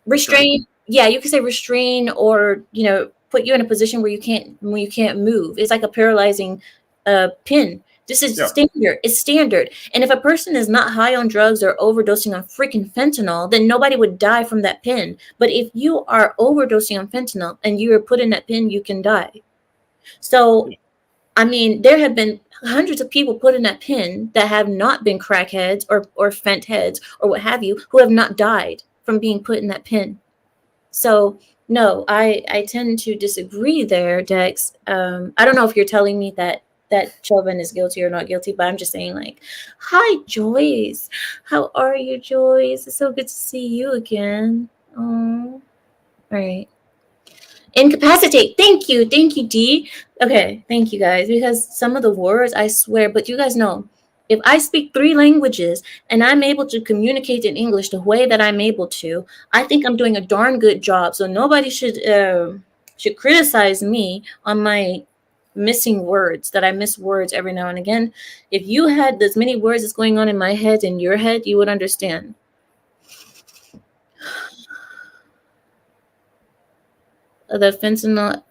restrain. Yeah, you could say restrain, or put you in a position where you can't move. It's like a paralyzing pin. This is standard. It's standard. And if a person is not high on drugs or overdosing on freaking fentanyl, then nobody would die from that pin. But if you are overdosing on fentanyl and you are put in that pin, you can die. So, I mean, there have been hundreds of people put in that pin that have not been crackheads or fent heads or what have you, who have not died from being put in that pin. So no, I tend to disagree there, Dex. I don't know if you're telling me that Chauvin is guilty or not guilty, but I'm just saying, like, hi, Joyce. How are you, Joyce? It's so good to see you again. Oh, all right. Incapacitate. Thank you, D. Okay, thank you guys, because some of the words, I swear, but you guys know, if I speak 3 languages and I'm able to communicate in English the way that I'm able to, I think I'm doing a darn good job. So nobody should should criticize me on my missing words, that I miss words every now and again. If you had as many words as going on in my head in your head, you would understand. The fentanyl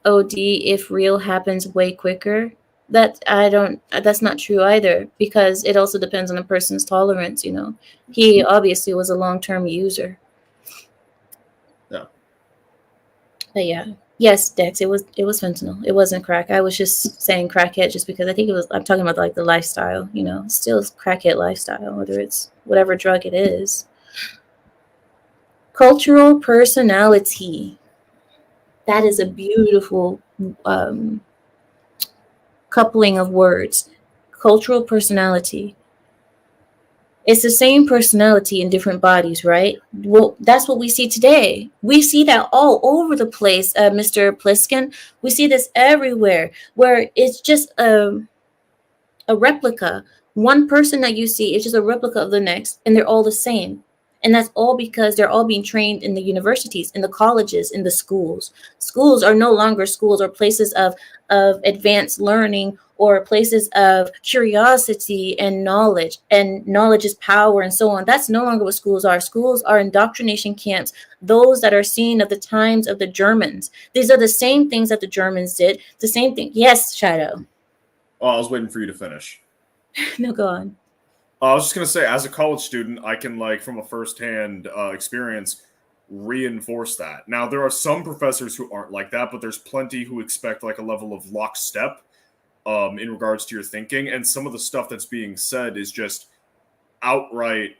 OD, if real, happens way quicker. That's not true either, because it also depends on a person's tolerance, you know. He obviously was a long-term user. Yeah. But yeah. Yes, Dex, it was fentanyl. It wasn't crack. I was just saying crackhead just because I think I'm talking about like the lifestyle, you know. Still crackhead lifestyle, whether it's whatever drug it is. Cultural personality. That is a beautiful coupling of words. Cultural personality. It's the same personality in different bodies, right? Well, that's what we see today. We see that all over the place, Mr. Pliskin. We see this everywhere, where it's just a replica. One person that you see is just a replica of the next, and they're all the same. And that's all because they're all being trained in the universities, in the colleges, in the schools. Schools are no longer schools or places of advanced learning or places of curiosity and knowledge is power and so on. That's no longer what schools are. Schools are indoctrination camps, those that are seen of the times of the Germans. These are the same things that the Germans did, the same thing. Yes, Shadow. Oh, I was waiting for you to finish. No, go on. I was just gonna say, as a college student, I can like from a firsthand experience reinforce that. Now, there are some professors who aren't like that, but there's plenty who expect like a level of lockstep in regards to your thinking, and some of the stuff that's being said is just outright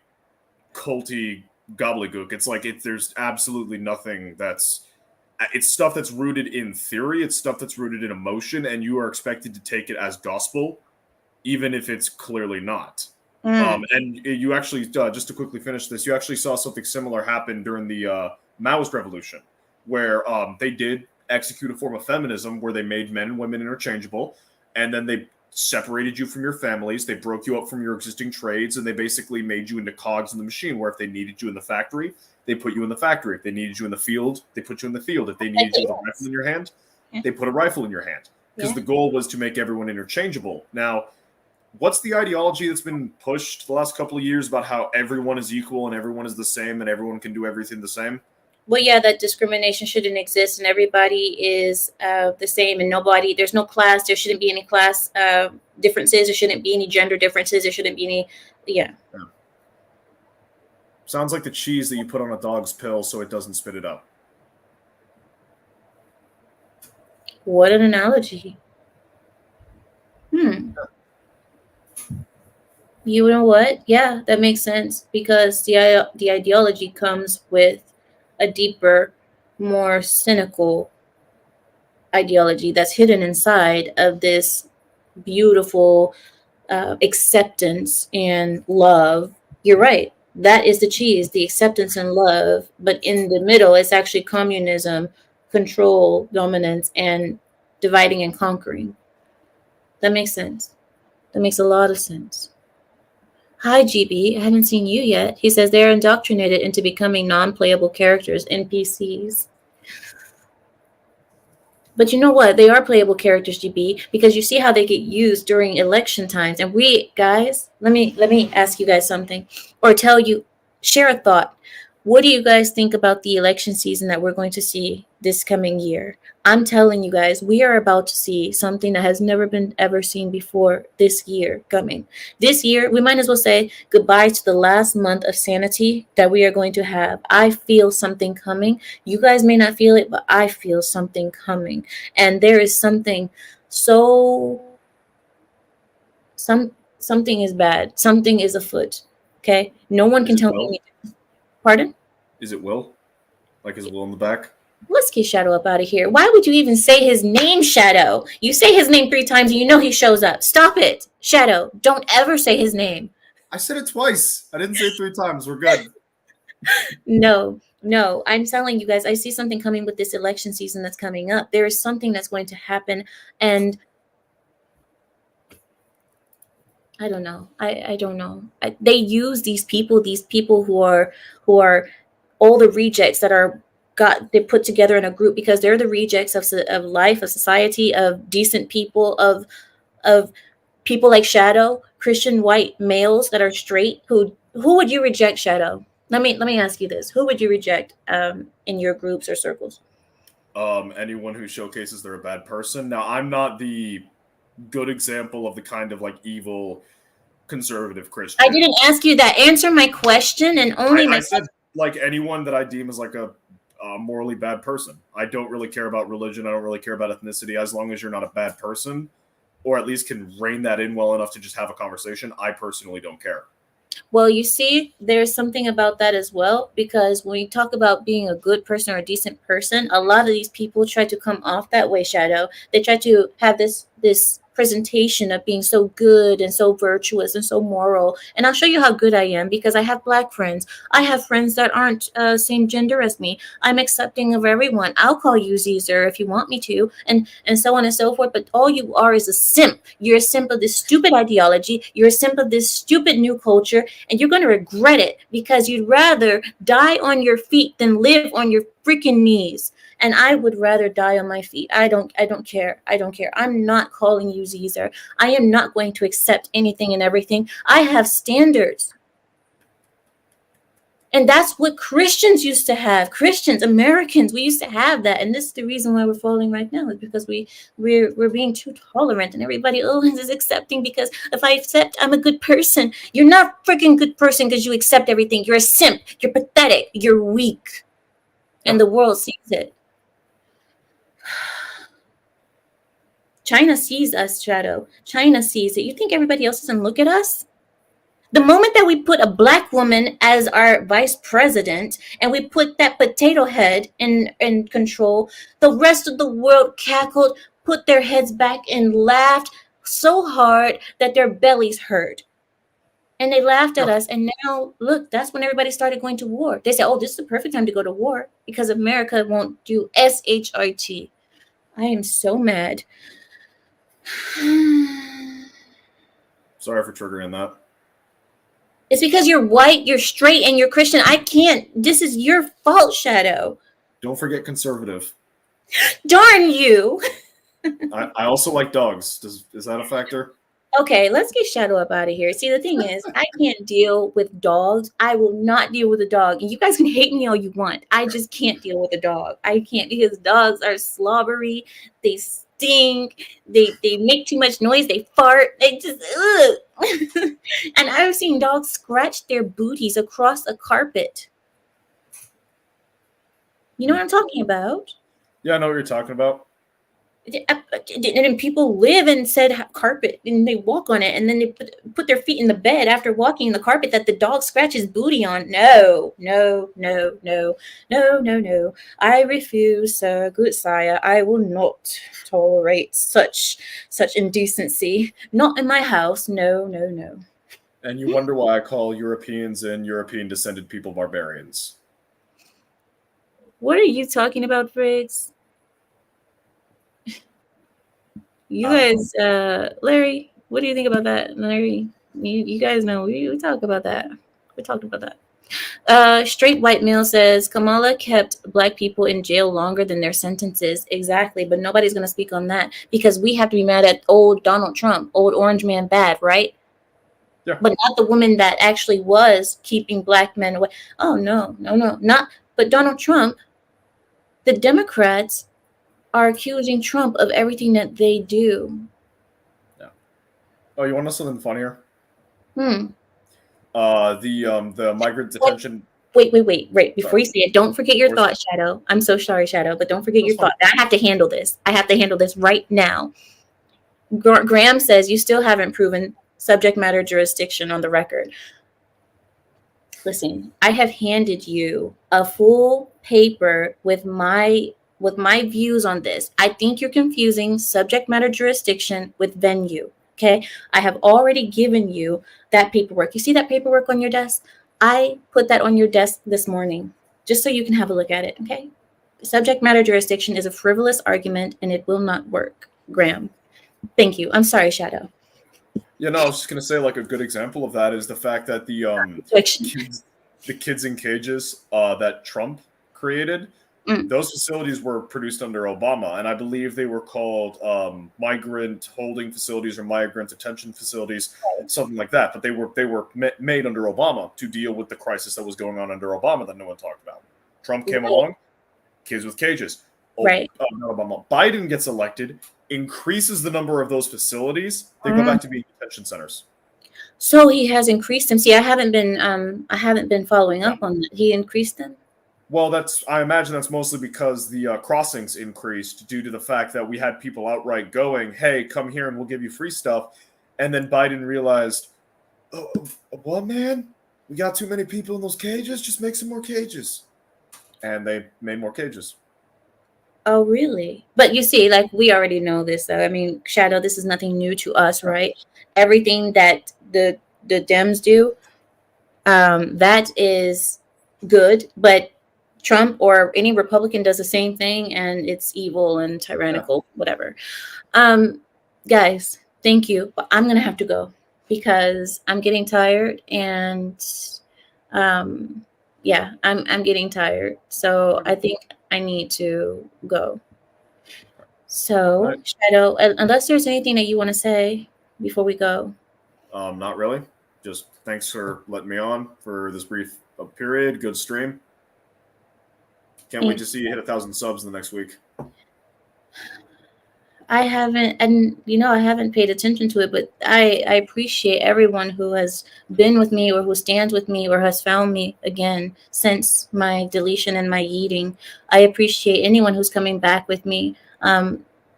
culty gobbledygook. It's like there's absolutely nothing that's. It's stuff that's rooted in theory. It's stuff that's rooted in emotion, and you are expected to take it as gospel, even if it's clearly not. And you actually, just to quickly finish this, you actually saw something similar happen during the Maoist revolution, where they did execute a form of feminism where they made men and women interchangeable, and then they separated you from your families, they broke you up from your existing trades, and they basically made you into cogs in the machine, where if they needed you in the factory, they put you in the factory. If they needed you in the field, they put you in the field. If they needed you with a rifle in your hand, they put a rifle in your hand. Because the goal was to make everyone interchangeable. Now, what's the ideology that's been pushed the last couple of years about how everyone is equal and everyone is the same and everyone can do everything the same? Well, yeah, that discrimination shouldn't exist and everybody is the same, and there's no class. There shouldn't be any class differences. There shouldn't be any gender differences. There shouldn't be any, yeah. Sounds like the cheese that you put on a dog's pill so it doesn't spit it up. What an analogy. You know what? Yeah, that makes sense, because the ideology comes with a deeper, more cynical ideology that's hidden inside of this beautiful acceptance and love. You're right. That is the cheese, the acceptance and love. But in the middle, it's actually communism, control, dominance, and dividing and conquering. That makes sense. That makes a lot of sense. Hi, GB. I haven't seen you yet. He says they're indoctrinated into becoming non-playable characters, NPCs. But you know what? They are playable characters, GB, because you see how they get used during election times. And we, guys, let me ask you guys something, or share a thought. What do you guys think about the election season that we're going to see this coming year? I'm telling you guys, we are about to see something that has never been ever seen before this year coming. This year, we might as well say goodbye to the last month of sanity that we are going to have. I feel something coming. You guys may not feel it, but I feel something coming. And there is something something is bad. Something is afoot. Okay? No one can tell me anything. Pardon? Is it Will? Like his Will in the back? Let's get Shadow up out of here. Why would you even say his name, Shadow? You say his name 3 times and you know he shows up. Stop it. Shadow, don't ever say his name. I said it twice. I didn't say it 3 times. We're good. No, I'm telling you guys, I see something coming with this election season that's coming up. There is something that's going to happen, and I don't know. I don't know. They use these people who are all the rejects that are they put together in a group because they're the rejects of life, of society, of decent people, of people like Shadow, Christian white males that are straight. Who would you reject, Shadow? Let me ask you this: who would you reject in your groups or circles? Anyone who showcases they're a bad person. Now, I'm not the good example of the kind of like evil conservative I Christian. didn't ask you that. Answer my question and only I my said like anyone that I deem as like a morally bad person. I don't really care about religion. I don't really care about ethnicity. As long as you're not a bad person, or at least can rein that in well enough to just have a conversation, I personally don't care. Well, you see, there's something about that as well, because when you talk about being a good person or a decent person, a lot of these people try to come off that way, Shadow. They try to have this presentation of being so good and so virtuous and so moral. And I'll show you how good I am because I have black friends. I have friends that aren't same gender as me. I'm accepting of everyone. I'll call you Caesar if you want me to, and so on and so forth. But all you are is a simp. You're a simp of this stupid ideology. You're a simp of this stupid new culture, and you're going to regret it because you'd rather die on your feet than live on your freaking knees. And I would rather die on my feet. I don't care. I don't care. I'm not calling you Caesar. I am not going to accept anything and everything. I have standards. And that's what Christians used to have. Christians, Americans, we used to have that. And this is the reason why we're falling right now, is because we're being too tolerant, and everybody is accepting because if I accept, I'm a good person. You're not a freaking good person because you accept everything. You're a simp. You're pathetic. You're weak. And the world sees it. China sees us, Shadow. China sees it. You think everybody else doesn't look at us? The moment that we put a black woman as our vice president and we put that potato head in control, the rest of the world cackled, put their heads back, and laughed so hard that their bellies hurt. And they laughed at us. And now, look, that's when everybody started going to war. They said, oh, this is the perfect time to go to war because America won't do SHIT. I am so mad. Sorry for triggering that. It's because you're white, you're straight, and you're Christian. I can't. This is your fault, Shadow. Don't forget conservative. Darn you. I also like dogs. Is that a factor? Okay, let's get Shadow up out of here. See, the thing is, I can't deal with dogs. I will not deal with a dog. And you guys can hate me all you want. I just can't deal with a dog. I can't, because dogs are slobbery. They stink. They make too much noise. They fart. They just, ugh. And I've seen dogs scratch their booties across a carpet. You know what I'm talking about? Yeah, I know what you're talking about. And people live in said carpet and they walk on it, and then they put their feet in the bed after walking in the carpet that the dog scratches booty on. No. I refuse, sir, good sire. I will not tolerate such indecency. Not in my house. No. And you wonder why I call Europeans and European descended people barbarians. What are you talking about, Fritz? You guys, Larry, what do you think about that? Larry, you guys know we talk about that. We talked about that. Straight white male says Kamala kept black people in jail longer than their sentences. Exactly, but nobody's going to speak on that because we have to be mad at old Donald Trump, old orange man bad, right? Yeah. But not the woman that actually was keeping black men away. Oh, no, not. But Donald Trump, the Democrats are accusing Trump of everything that they do. Yeah. Oh, you want to know something funnier? The migrant detention. Wait. Before you say it, don't forget your thought, Shadow. I'm so sorry, Shadow, but don't forget your thought. I have to handle this. I have to handle this right now. Graham says you still haven't proven subject matter jurisdiction on the record. Listen, I have handed you a full paper with my views on this. I think you're confusing subject matter jurisdiction with venue. Okay, I have already given you that paperwork. You see that paperwork on your desk? I put that on your desk this morning just so you can have a look at it. Okay, subject matter jurisdiction is a frivolous argument and it will not work. Graham, thank you. I'm sorry, Shadow. Yeah, no, I was just gonna say, like, a good example of that is the fact that the kids in cages that Trump created, Those facilities were produced under Obama, and I believe they were called migrant holding facilities or migrant detention facilities, something like that. But they were made under Obama to deal with the crisis that was going on under Obama that no one talked about. Trump came along, kids with cages. Right. Not Obama. Biden gets elected, increases the number of those facilities. They go back to being detention centers. So he has increased them. See, I haven't been following up on that. He increased them. Well, I imagine that's mostly because the crossings increased due to the fact that we had people outright going, "Hey, come here and we'll give you free stuff," and then Biden realized, "Oh, what, man? We got too many people in those cages. Just make some more cages," and they made more cages. Oh, really? But you see, like, we already know this, though. I mean, Shadow, this is nothing new to us, right? Everything that the Dems do, that is good, but Trump or any Republican does the same thing, and it's evil and tyrannical, whatever. Guys, thank you, but I'm gonna have to go because I'm getting tired, and yeah, I'm getting tired. So I think I need to go. So Shadow, unless there's anything that you want to say before we go. Not really. Just thanks for letting me on for this brief period. Good stream. Can't wait to see you hit 1,000 subs in the next week. I haven't paid attention to it, but I appreciate everyone who has been with me or who stands with me or has found me again since my deletion and my yeeting. I appreciate anyone who's coming back with me.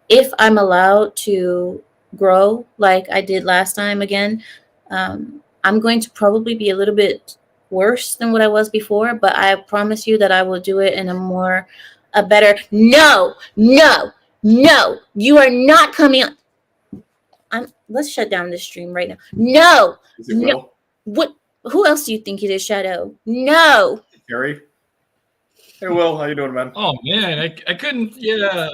If I'm allowed to grow like I did last time again, I'm going to probably be a little bit worse than what I was before, but I promise you that I will do it in a better. No, you are not coming on. Let's shut down this stream right now. No. What? Who else do you think it is, Shadow? No. Gary. Hey, Will, how you doing, man? Oh man, I couldn't. Yeah,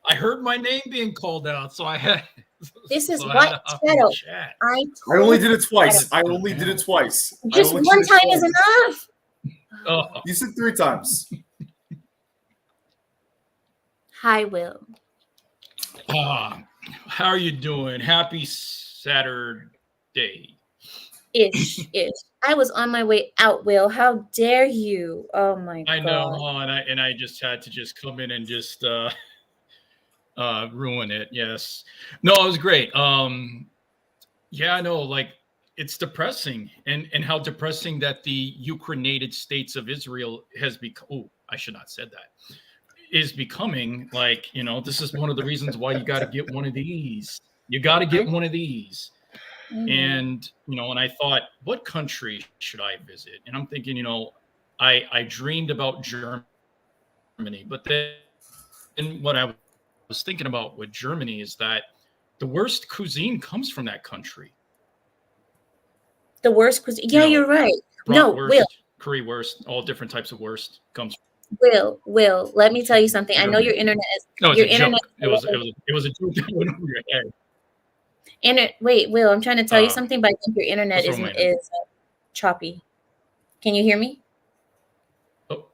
I heard my name being called out, so I had. This is what Shadow. I only did it twice. I only did it twice. Just one time is enough. Oh. You said 3 times. Hi, Will. How are you doing? Happy Saturday. Ish. I was on my way out, Will. How dare you? Oh my God. I know, and I just had to just come in and just ruin it. Yes. No, it was great. Yeah, no, like it's depressing, and how depressing that the Ukrainian states of Israel has become. Oh, I should not have said that. Is becoming like, this is one of the reasons why you got to get one of these. You got to get one of these. And, and I thought, what country should I visit? And I'm thinking, I dreamed about Germany, but then what I was thinking about with Germany is that the worst cuisine comes from that country. The worst cuisine? Yeah, you're right. No, Will. Curry worst, all different types of worst comes from. Will, let me tell you something. I know your internet is. No, it's your a internet. Joke. It was a joke that went over your head. Wait, Will, I'm trying to tell you something, but I think your internet is choppy. Can you hear me? Oh.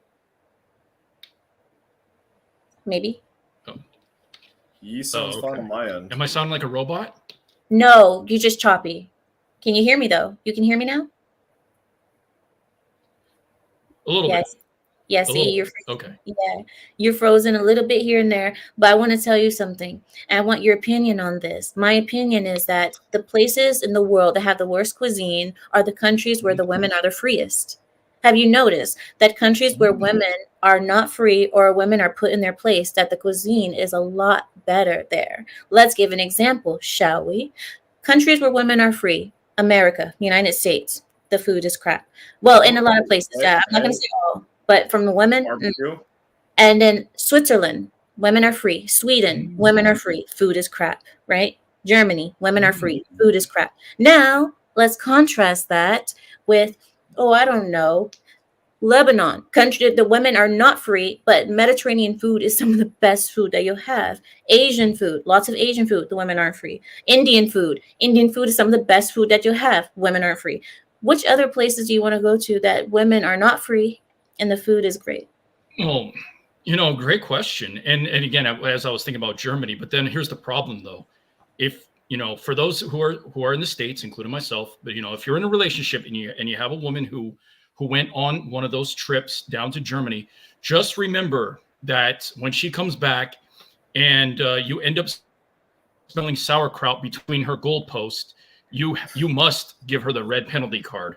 Maybe. Oh. You sound fine on my end. Am I sounding like a robot? No, you're just choppy. Can you hear me though? You can hear me now? A little bit. Yes, you're okay. Yeah, you're frozen a little bit here and there, but I want to tell you something. And I want your opinion on this. My opinion is that the places in the world that have the worst cuisine are the countries where the women are the freest. Have you noticed that countries where women are not free or women are put in their place, that the cuisine is a lot better there? Let's give an example, shall we? Countries where women are free, America, United States, the food is crap. Well, in a lot of places, I'm not going to say all. But from the women, and then Switzerland, women are free. Sweden, women are free. Food is crap, right? Germany, women are free. Food is crap. Now, let's contrast that with, I don't know, Lebanon, country the women are not free, but Mediterranean food is some of the best food that you'll have. Asian food, lots of Asian food, the women aren't free. Indian food is some of the best food that you'll have. Women aren't free. Which other places do you want to go to that women are not free? And the food is great? Well, Great question. And again, as I was thinking about Germany, but then here's the problem though. If for those who are in the States, including myself, but if you're in a relationship and you have a woman who went on one of those trips down to Germany, just remember that when she comes back and you end up smelling sauerkraut between her goalposts, you must give her the red penalty card.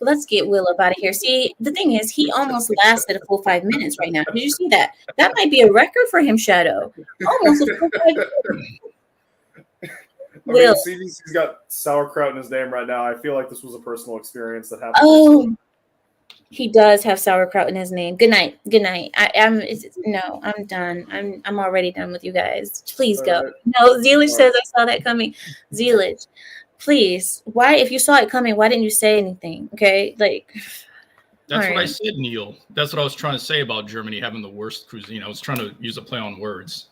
Let's get Will up out of here. See, the thing is, he almost lasted a full 5 minutes right now. Did you see that? That might be a record for him, Shadow. Almost a full 5 minutes. I mean, CDC's got sauerkraut in his name right now. I feel like this was a personal experience that happened. Oh, he does have sauerkraut in his name. Good night. Good night. I'm done. I'm already done with you guys. Please go. Right. No, Zealage says I saw that coming. Zealage, please. Why, if you saw it coming, why didn't you say anything? Okay, like. That's what I said, Neil. That's what I was trying to say about Germany having the worst cuisine. I was trying to use a play on words.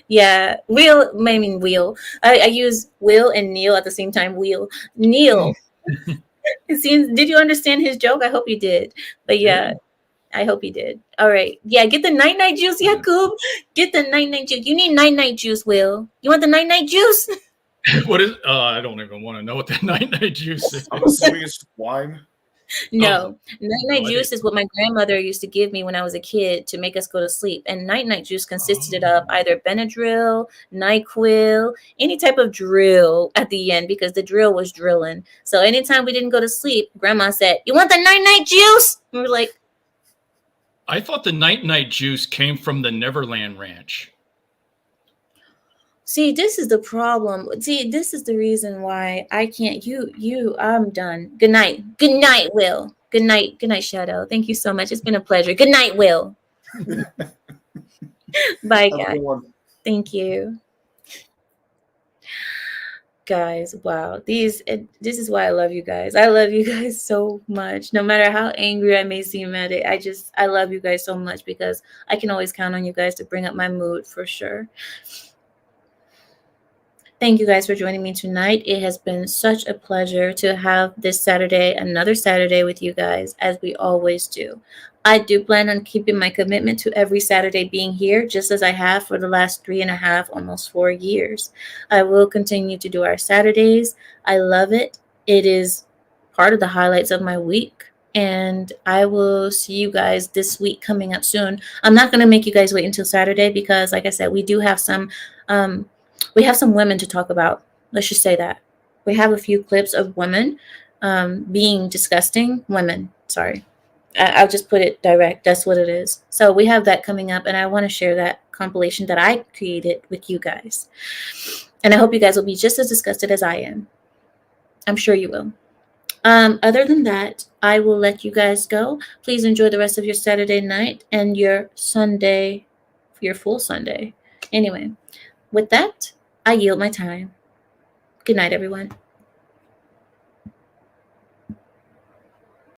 Yeah, Will. I use Will and Neil at the same time. Neil. Did you understand his joke? I hope you did. But yeah, I hope you did. All right. Yeah, get the night juice, Yakub. Get the night juice. You need night juice, Will. You want the night juice? What is? I don't even want to know what the night juice is. I'm assuming it's wine. No, night juice is what my grandmother used to give me when I was a kid to make us go to sleep. And night juice consisted of either Benadryl, NyQuil, any type of drill at the end because the drill was drilling. So anytime we didn't go to sleep, Grandma said, "You want the night juice?" And we're like, I thought the night juice came from the Neverland Ranch. See, this is the problem. See, this is the reason why I can't. I'm done. Good night. Good night, Will. Good night. Good night, Shadow. Thank you so much. It's been a pleasure. Good night, Will. Bye, guys. Thank you. Guys, wow. This is why I love you guys. I love you guys so much. No matter how angry I may seem at it, I love you guys so much because I can always count on you guys to bring up my mood for sure. Thank you guys for joining me tonight. It has been such a pleasure to have this Saturday, another Saturday with you guys, as we always do. I do plan on keeping my commitment to every Saturday being here, just as I have for the last 3.5, almost 4 years. I will continue to do our Saturdays. I love it. It is part of the highlights of my week. And I will see you guys this week coming up soon. I'm not going to make you guys wait until Saturday because, like I said, we do have some women to talk about. Let's just say that. We have a few clips of women being disgusting. Women, sorry. I'll just put it direct. That's what it is. So we have that coming up, and I want to share that compilation that I created with you guys. And I hope you guys will be just as disgusted as I am. I'm sure you will. Other than that, I will let you guys go. Please enjoy the rest of your Saturday night and your Sunday, your full Sunday. Anyway, with that, I yield my time. Good night, everyone.